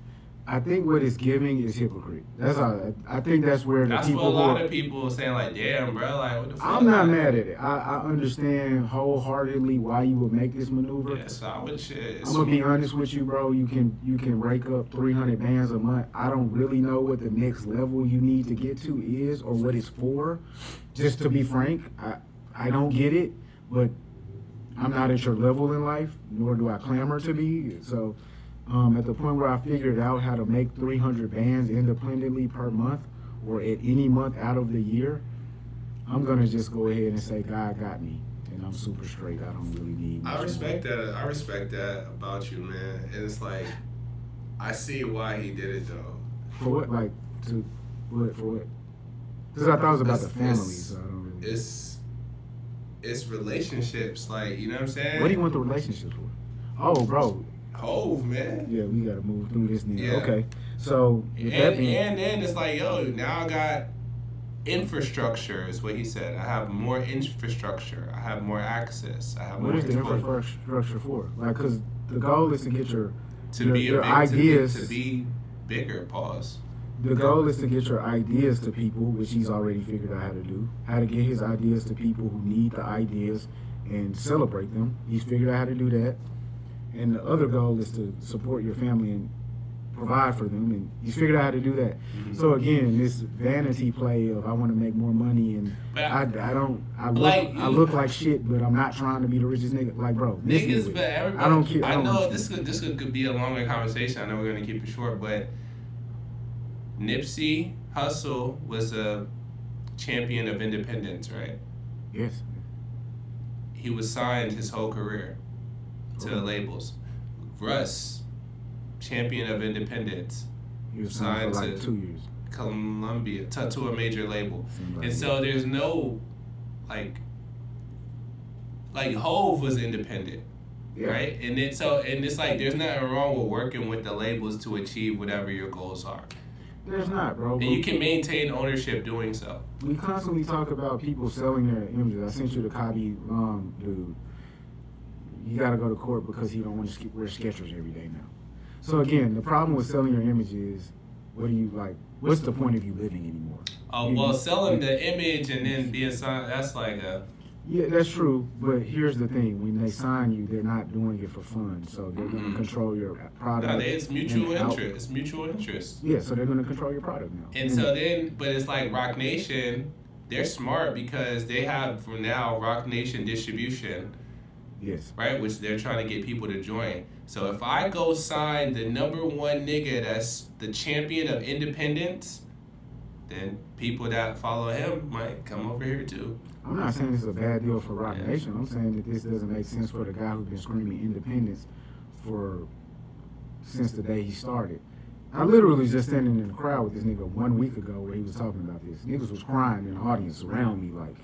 I think what it's giving is hypocrite. That's all. I think that's where the that's people. That's what a lot of people are saying, like, damn, bro, like, what the fuck? I'm not mad at it. I understand wholeheartedly why you would make this maneuver. Yeah, so I would shit. I'm gonna be honest with you, bro. You can rake up 300 bands a month. I don't really know what the next level you need to get to is or what it's for. Just to be frank, I don't get it, but I'm not at your level in life, nor do I clamor to be. So at the point where I figured out how to make 300 bands independently per month or at any month out of the year, I'm going to just go ahead and say, God got me. And I'm super straight. I don't really need much. I respect that about you, man. And it's like, I see why he did it, though. For what? Like, for what? Because I thought it was about the family, so I don't really... It's relationships, like, you know what I'm saying? What do you want the relationships for? Oh, bro. Hove, man. Yeah, we gotta move through this now. Yeah. Okay. So and then it's like, yo, now I got infrastructure is what he said. I have more infrastructure. I have more access. I have more What is the infrastructure for? Like, because the goal is to get your ideas. To be bigger, pause. The goal is to get your ideas to people, which he's already figured out how to do. How to get his ideas to people who need the ideas and celebrate them. He's figured out how to do that. And the other goal is to support your family and provide for them. And he's figured out how to do that. Mm-hmm. So again, this vanity play of I want to make more money and I look like shit, but I'm not trying to be the richest nigga. Like, bro, niggas, but everybody, I don't care. I know this could be a longer conversation. I know we're gonna keep it short, but Nipsey Hussle was a champion of independence, right? Yes. He was signed his whole career to the labels. Russ, champion of independence, He was signed for like 2 years. Columbia to a major label, Seemed like and it. so there's no like Hove was independent, Yeah. right? And it's like there's nothing wrong with working with the labels to achieve whatever your goals are, There's not, bro. and you can maintain ownership doing so. We constantly talk about people selling their images. I sent you the Kabi dude. You got to go to court because he don't want to wear Skechers every day now. So again, the problem with selling your image is, what do you like? What's the point of you living anymore? Oh well, selling the image and then being signed, that's like a. Yeah, that's true. But here's the thing: when they sign you, they're not doing it for fun. So they're going to control your product. No, it's mutual and interest. It's mutual interest. Yeah, so they're going to control your product now. And so then, but it's like Rock Nation, they're smart because they have for now Rock Nation distribution, Yes. right? Which they're trying to get people to join. So if I go sign the number one nigga that's the champion of independence, then people that follow him might come over here too. I'm not saying this is a bad deal for Rock Nation. I'm saying that this doesn't make sense for the guy who's been screaming independence since the day he started. I literally was just standing in the crowd with this nigga 1 week ago where he was talking about this. Niggas was crying in the audience around me like,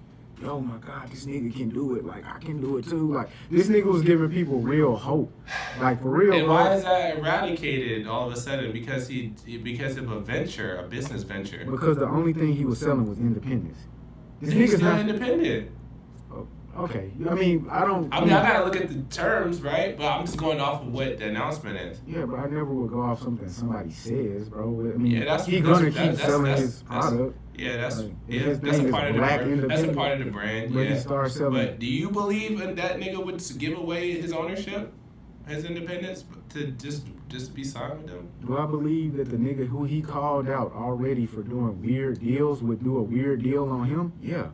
yo, my God, this nigga can do it. Like, I can do it too. Like, this nigga was giving people real hope. Like, for real. And bro. why is that eradicated all of a sudden? Because of a venture, a business venture. Because the only thing he was selling was independence. This He's nigga's still not independent. Okay. I mean, I gotta look at the terms, right? But I'm just going off of what the announcement is. Yeah, but I never would go off something somebody says, bro. I mean, Yeah, he's gonna keep selling his product. Yeah, that's Like, yeah, his that's a name part is of the Black brand. That's a Independent, part of the brand. but Yeah. he starts selling. But do you believe that nigga would give away his ownership, his independence, to just be signed with them? Do I believe that the nigga who he called out already for doing weird deals would do a weird deal on him? Yeah,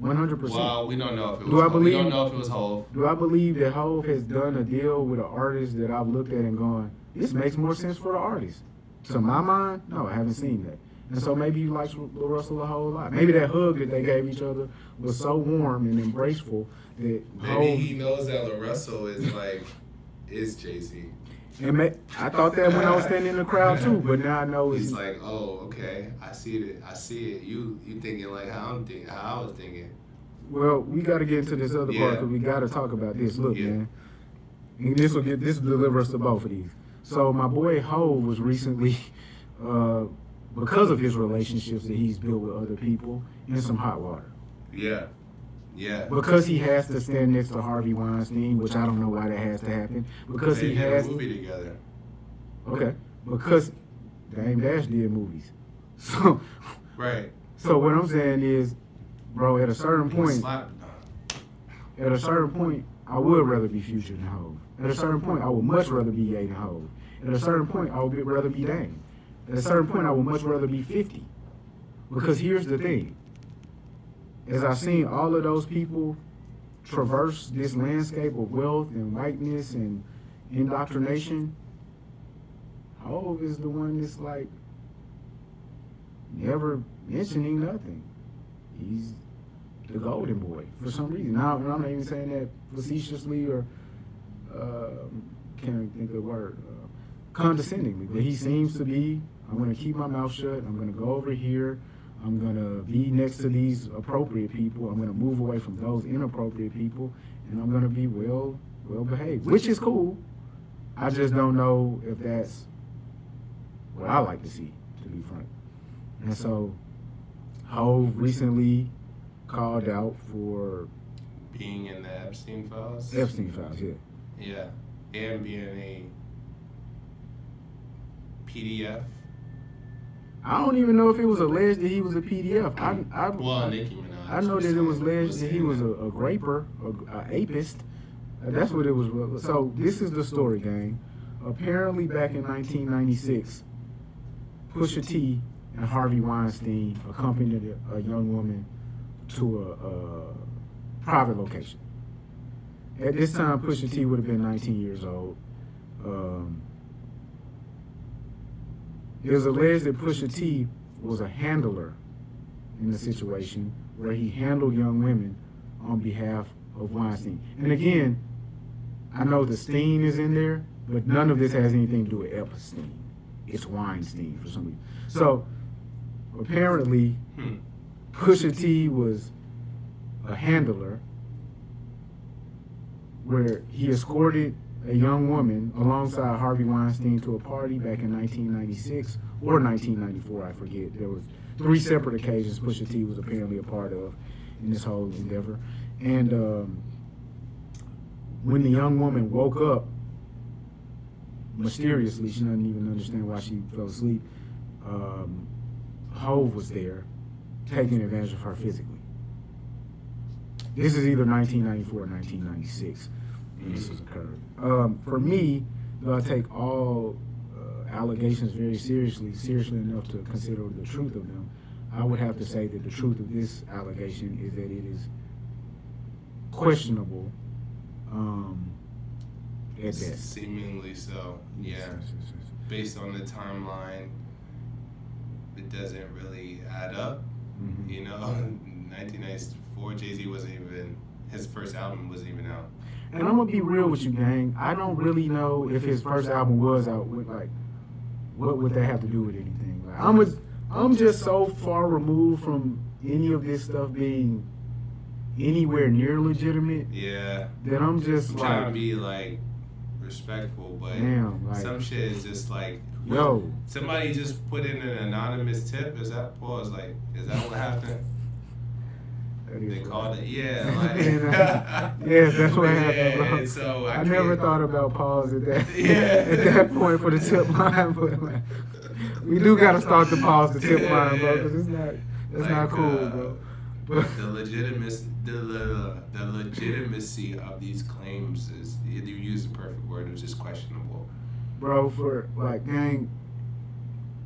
100%. Well, we don't know if it was. Do I Hov. We believe- don't know if it was Hov. Do I believe that Hov has done a deal with an artist that I've looked at and gone, this makes more sense for the artist? To my mind, no, I haven't seen that. And so maybe he likes LaRussell a whole lot. Maybe that hug that they gave each other was so warm and embraceful that Maybe he knows that LaRussell is Jay-Z. I thought that when I was standing in the crowd too, but now I know He's it's like, oh, okay, I see it. You thinking like how I was thinking. well. We got to get into this other part because we got to talk about this. Look, man, and this will deliver us to both of these. So my boy Hov was recently, because of his relationships that he's built with other people, in some hot water. Yeah. Because he has to stand next to Harvey Weinstein, which I don't know why that has to happen. Because they he did has a movie together. Okay, because Dame Dash did movies. So Right. So what I'm saying is, bro, at a certain point, I would rather be Future than Hov. At a certain point, I would much rather be Ye than Hov. At a certain point, I would rather be Dame. At a certain point, I would much rather be 50. Because here's the thing. As I've seen all of those people traverse this landscape of wealth and whiteness and indoctrination, Hov is the one that's like never mentioning nothing. He's the golden boy for some reason. Now, I'm not even saying that facetiously or can't think of the word, condescendingly, but he seems to be, I'm going to keep my mouth shut, I'm going to go over here, I'm going to be next to these appropriate people, I'm going to move away from those inappropriate people, and I'm going to be well behaved, which is cool. I just don't know if that's what I like to see, to be frank. And so, Hov recently called out for being in the Epstein files. Epstein files, yeah. Yeah, and being a PDF. I don't even know if it was alleged that he was a PDF. Well, Nicki Minaj. I know that it was alleged that he was a graper, a apist. That's what it was. So this is the story, gang. Apparently, back in 1996, Pusha T and Harvey Weinstein accompanied a young woman to a private location. At this time, Pusha T would have been 19 years old. It was alleged that Pusha T was a handler in the situation where he handled young women on behalf of Weinstein. And again, I know the sting is in there, but none of this has anything to do with Epstein. It's Weinstein for some reason. So apparently, Pusha T was a handler where he escorted a young woman alongside Harvey Weinstein to a party back in 1996 or 1994, I forget. There was 3 separate occasions Pusha T was apparently a part of in this whole endeavor. And when the young woman woke up, mysteriously, she doesn't even understand why she fell asleep, Hove was there taking advantage of her physically. This is either 1994 or 1996 when this was occurred. For me, though I take all allegations very seriously enough to consider the truth of them, I would have to say that the truth of this allegation is that it is questionable at best. Seemingly so, yeah. Yes. Based on the timeline, it doesn't really add up. Mm-hmm. You know, 1994, Jay-Z wasn't even, his first album wasn't even out. And I'm gonna be real with you, gang. I don't really know if his first album was out. With like, what would that have to do with anything? Like, I'm just so far removed from any of this stuff being anywhere near legitimate. Yeah. That I'm just I'm like, trying to be like respectful, but damn, like, some shit is just like, yo, somebody just put in an anonymous tip. Is that pause? Like, is that what happened? They called it, yeah. Like, yes, that's what happened, bro. And so I never thought about pause at that Yeah. at that point for the tip line, but like, we do gotta start the pause the tip line, bro, because it's not cool, bro. But the legitimacy of these claims is, you use the perfect word, it's just questionable. bro, for like, gang,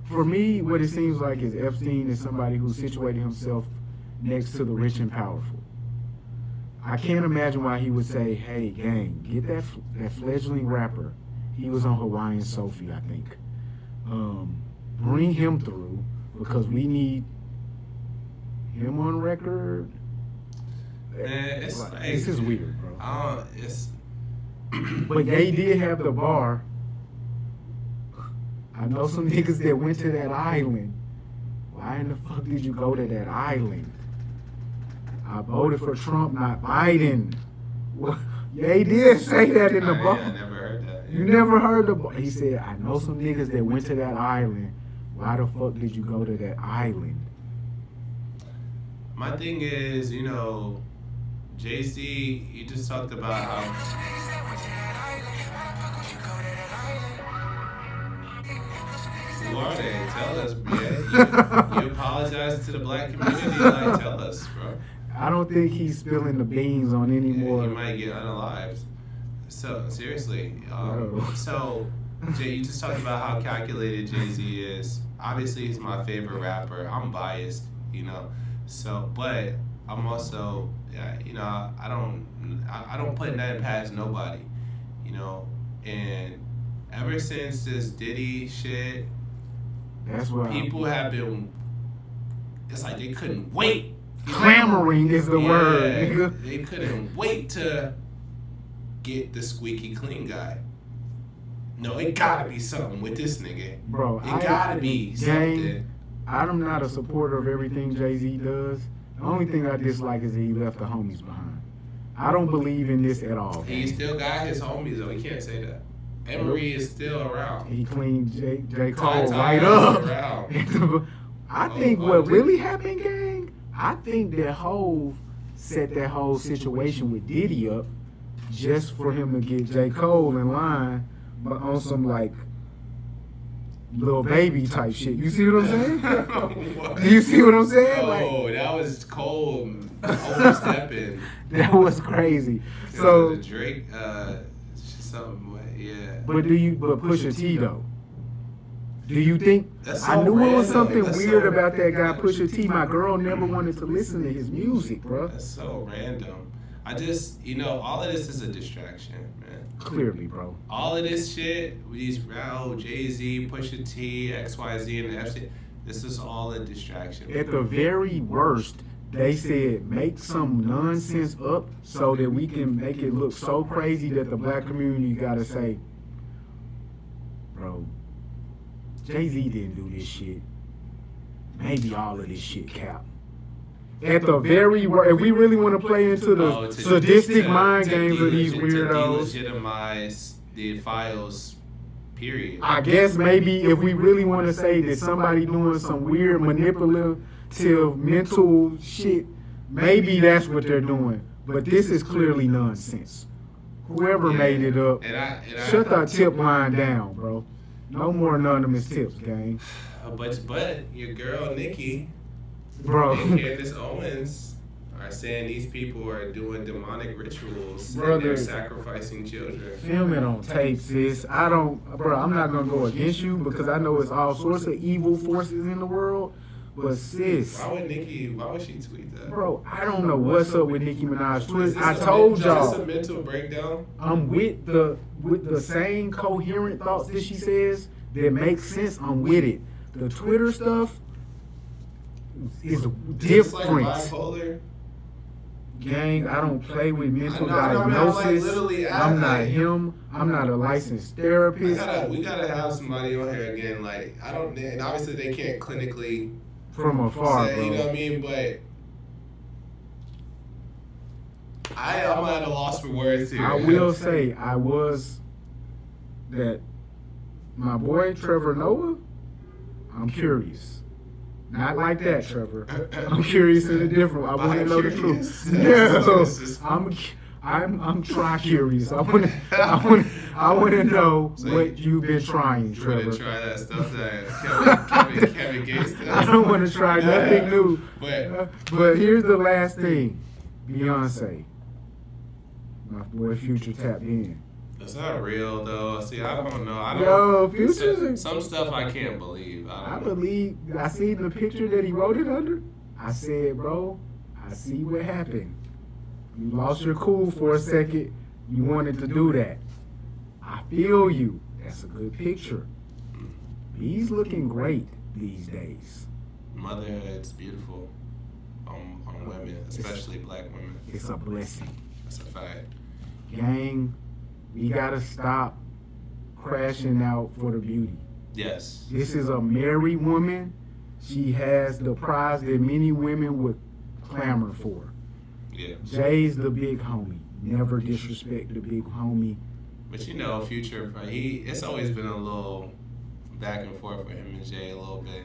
for me, what it seems like is Epstein is somebody who situated himself next to the rich and powerful. I can't imagine why he would say, hey, gang, get that fledgling rapper. He was on Hawaiian Sophie, I think. Bring him through because we need him on record. Man, it's like, like, this is weird, bro. It's But they did have the bar. I know some niggas that went to that island. Why in the fuck did you go to that island? I voted for Trump, not Biden. Well, yeah, he did say that in the bar. I never heard that. You never heard the bar. He said, I know some niggas that went to that island. Why the fuck did you go to that island? My thing is, you know, Jay-Z, you just talked about how. Who are they? Tell us, man. You apologize to the black community, like, tell us, bro. I don't think he's spilling the beans on any more. He might get unalived. So, seriously. So, Jay, you just talked about how calculated Jay-Z is. Obviously, he's my favorite rapper. I'm biased, you know. So, but I'm also, you know, I don't put nothing past nobody, you know. And ever since this Diddy shit, That's what people have been, it's like they couldn't wait. clamoring is the word, nigga. They couldn't wait to get the squeaky clean guy. No, it gotta be something with this nigga. Bro, It gotta be something. I'm not a supporter of everything Jay-Z does. The only thing I dislike is that he left the homies behind. I don't believe in this at all. He still got his homies though. He can't say that. Emery is still around. He cleaned J. Cole Ty right is up. around. I think what really happened, gang, I think that Hove set that whole situation with Diddy up just for him to get J. Cole in line, but on some like little baby type shit. You see what I'm saying? Do you see what I'm saying? Oh, that was Cole overstepping. That was crazy. So So, the Drake, something, yeah. but Pusha T though? Do you think? That's I so knew it was random. something That's weird so about that guy random. Pusha T. My girl never wanted to listen to his music, bro. That's so random. I just, you know, all of this is a distraction, man. Clearly, bro. All of this shit, with these Pharrell, Jay-Z, Pusha T, XYZ, and Epstein, this is all a distraction. At the very worst, they said make some nonsense up so that we can make it look so crazy that the black community gotta say, bro, Jay-Z didn't do this shit. Maybe all of this shit cap. At the very if we really want to play into the sadistic mind games of these weirdos, to delegitimize the files, period. I guess maybe if we really want to say that somebody doing some weird manipulative mental shit, maybe that's what they're doing. But this is clearly nonsense. Whoever made it up, shut that tip line down, bro. No more anonymous tips, gang. But your girl Nikki, bro, and Candace Owens are saying these people are doing demonic rituals, brother, and they're sacrificing children. Film it on tape, sis. I'm not gonna go against you because I know it's all sorts of evil forces in the world. But sis, why would she tweet that? Bro, I don't know what's up with Nicki Minaj's tweet. I told y'all. Is this a mental breakdown? I'm with the same coherent thoughts that she says that make sense. I'm with it. The Twitter stuff is different. Like bipolar? Gang, I don't play with mental diagnosis. I'm not him. I'm not a licensed therapist. We gotta have somebody on here again. Like, I don't, and obviously they can't clinically from afar, say, bro. You know what I mean? But I'm at a loss for words here. I will say that my boy Trevor Noah, I'm curious. Not like that, Trevor. I'm curious in a different way. I want to know the truth. Yeah, I'm tri-curious. I want to know what you've been trying, Trevor. You want to try that stuff that Kevin Gates does? I don't want to try nothing new. But here's the last thing. Beyonce. My boy Future tapped in. It's not real though. See, I don't know. Future's some stuff I can't believe. I seen the picture that he wrote it under. I said, bro, I see what happened. You lost your cool for a second. You wanted to do that. I feel you. That's a good picture. He's looking great these days. Motherhood's beautiful on women, especially black women. It's a blessing. That's a fact. Gang, we gotta stop crashing out for the beauty. Yes. This is a married woman. She has the prize that many women would clamor for. Yeah. Jay's the big homie. Never disrespect the big homie. But you know, Future, it's always been a little back and forth with him and Jay a little bit.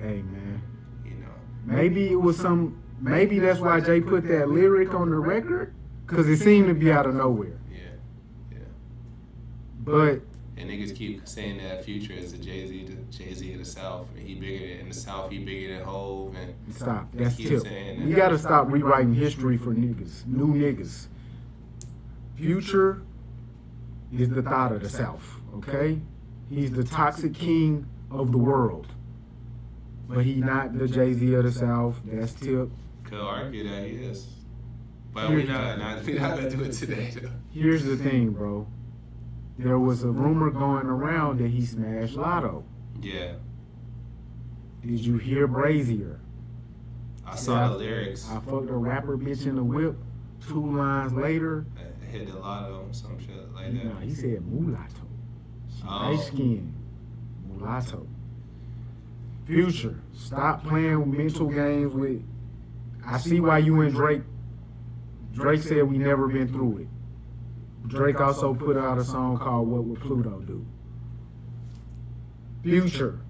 Hey, man. You know. Maybe that's why Jay put that lyric on the record, because it seemed to be out of nowhere. Yeah. But and niggas keep saying that Future is the Jay-Z of the South, and he bigger in the South, he bigger than Hove, and stop. That's tip. We gotta stop rewriting history for niggas, new niggas. Future is the thought of the South, okay? He's the toxic king of the world, but he not the Jay-Z of the South. That's tip. Could argue that he is, but we not gonna do it today. Though. Here's the thing, bro. There was a rumor going around that he smashed Lotto. Yeah. Did you hear Brazier? I saw the lyrics. I fucked a rapper bitch in the whip. 2 lines later. Hit the lotto, some shit like that. No, he said mulatto. Light skin. Mulatto. Future, stop playing with mental games with. I see why you and Drake. Drake said we never been through it. Drake also put out a song called What Would Pluto Do? Future,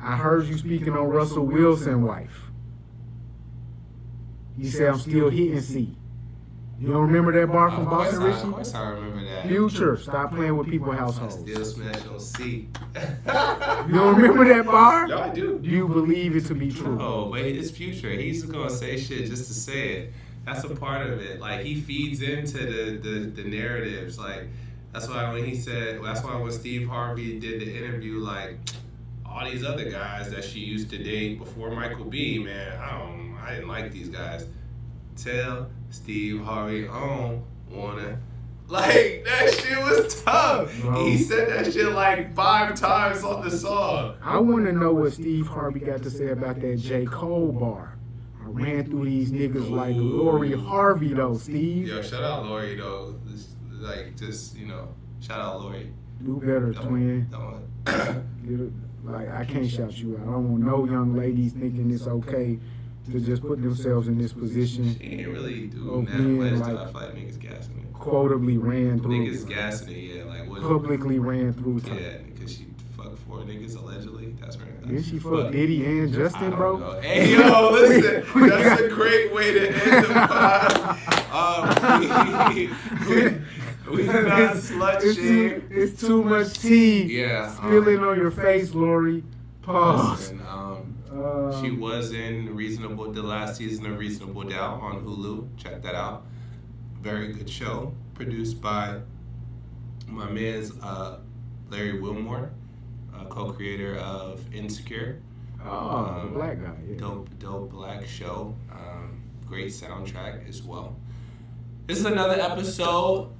I heard you speaking on Russell Wilson's wife. He said, I'm still hitting C. You don't remember that bar from Boston Richie? Of course I remember that. Future, stop playing with people's households. Still smash on C. You don't remember that bar? No, I do. Do you believe it to be true? No, but it's Future. He's gonna say shit just to say it. That's a part of it. Like, he feeds into the narratives. Like, that's why when Steve Harvey did the interview, like, all these other guys that she used to date before Michael B, man, I didn't like these guys. Tell Steve Harvey I don't wanna. Like, that shit was tough. Bro. He said that shit like 5 times on the song. I want to know what Steve Harvey got to say about that J. Cole bar. I ran through these niggas like Lori Harvey, though, Steve. Yo, shout out Lori, though. Like, just, shout out Lori. Do better, twin. Don't. Like, I can't shout you out. I don't want no young ladies thinking it's okay to just put themselves in this position. She ain't really do Of that being, much. like, I feel like niggas gassing it. Quotably ran through. Niggas gassing it, yeah. Like what? Publicly ran through. Yeah, because she fucked 4 niggas allegedly. That's right. Did she fuck Diddy and Justin, bro? Know. Hey yo, listen, that's a great way to end the pod. We not slut shame. It's too much tea. Yeah. Spilling on your face, Lori. Pause. Listen, she was in the last season of Reasonable Doubt on Hulu. Check that out. Very good show. Produced by my man's Larry Wilmore, co-creator of Insecure. The black guy. Yeah. Dope black show. Great soundtrack as well. This is another episode.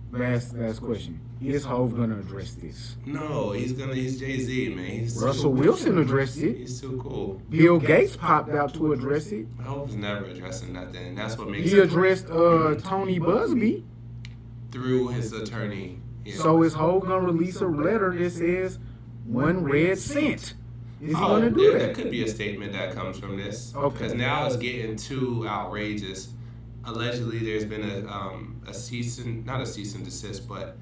Last question. Is Hov gonna address this? No, he's Jay-Z, man. Russell Wilson addressed it. He's too cool. Bill Gates popped out to address it. Hov's never addressing nothing. That's what makes He addressed Tony Busby. through his attorney. Yeah. So is Hov gonna release a letter that says one red cent? Is he gonna do There that? could be a statement that comes from this. Okay. Because now it's getting too outrageous. Allegedly, there's been not a cease and desist, but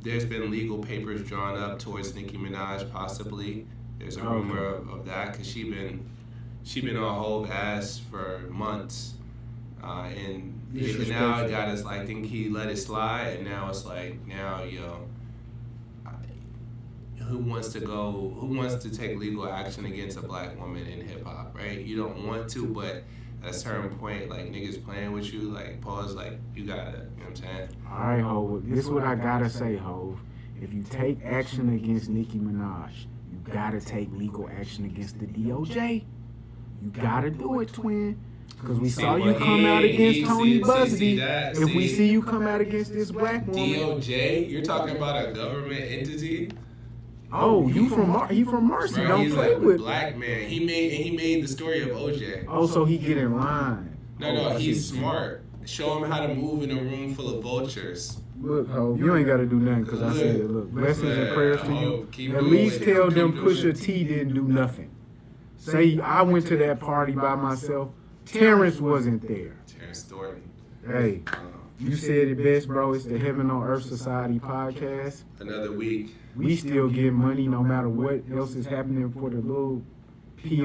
there's been legal papers drawn up towards Nicki Minaj, possibly. There's a rumor of that because she been on Hov ass for months, and now it got us. I think he let it slide, and now it's like who wants to take legal action against a black woman in hip hop, right? You don't want to, but at a certain point, like, niggas playing with you, like, pause, like, you gotta, you know what I'm saying? All right, Hov. This is what I gotta say, Hov. If you take action against Nicki Minaj, you gotta take legal action against the DOJ. You gotta do it, twin. Because we saw you come out against Tony Busby. If we see you come out against this black woman. DOJ? You're talking about a government entity? Oh, he from Marcy. Bro, Don't he's play a with black man. He made the story of OJ. Oh, so he get in line. No, he's smart. Show him how to move in a room full of vultures. Look, Hov, you ain't got to do nothing because I said it. Look, blessings and prayers to you. Keep At doing least it. tell Keep them doing Pusha it. T didn't do nothing. Say I went to that party by myself. Terrence wasn't there. Terrence Thornton. Hey, you said it best, bro. It's the Heaven on Earth Society podcast. Another week. We still get money no matter what else is happening for the little peon.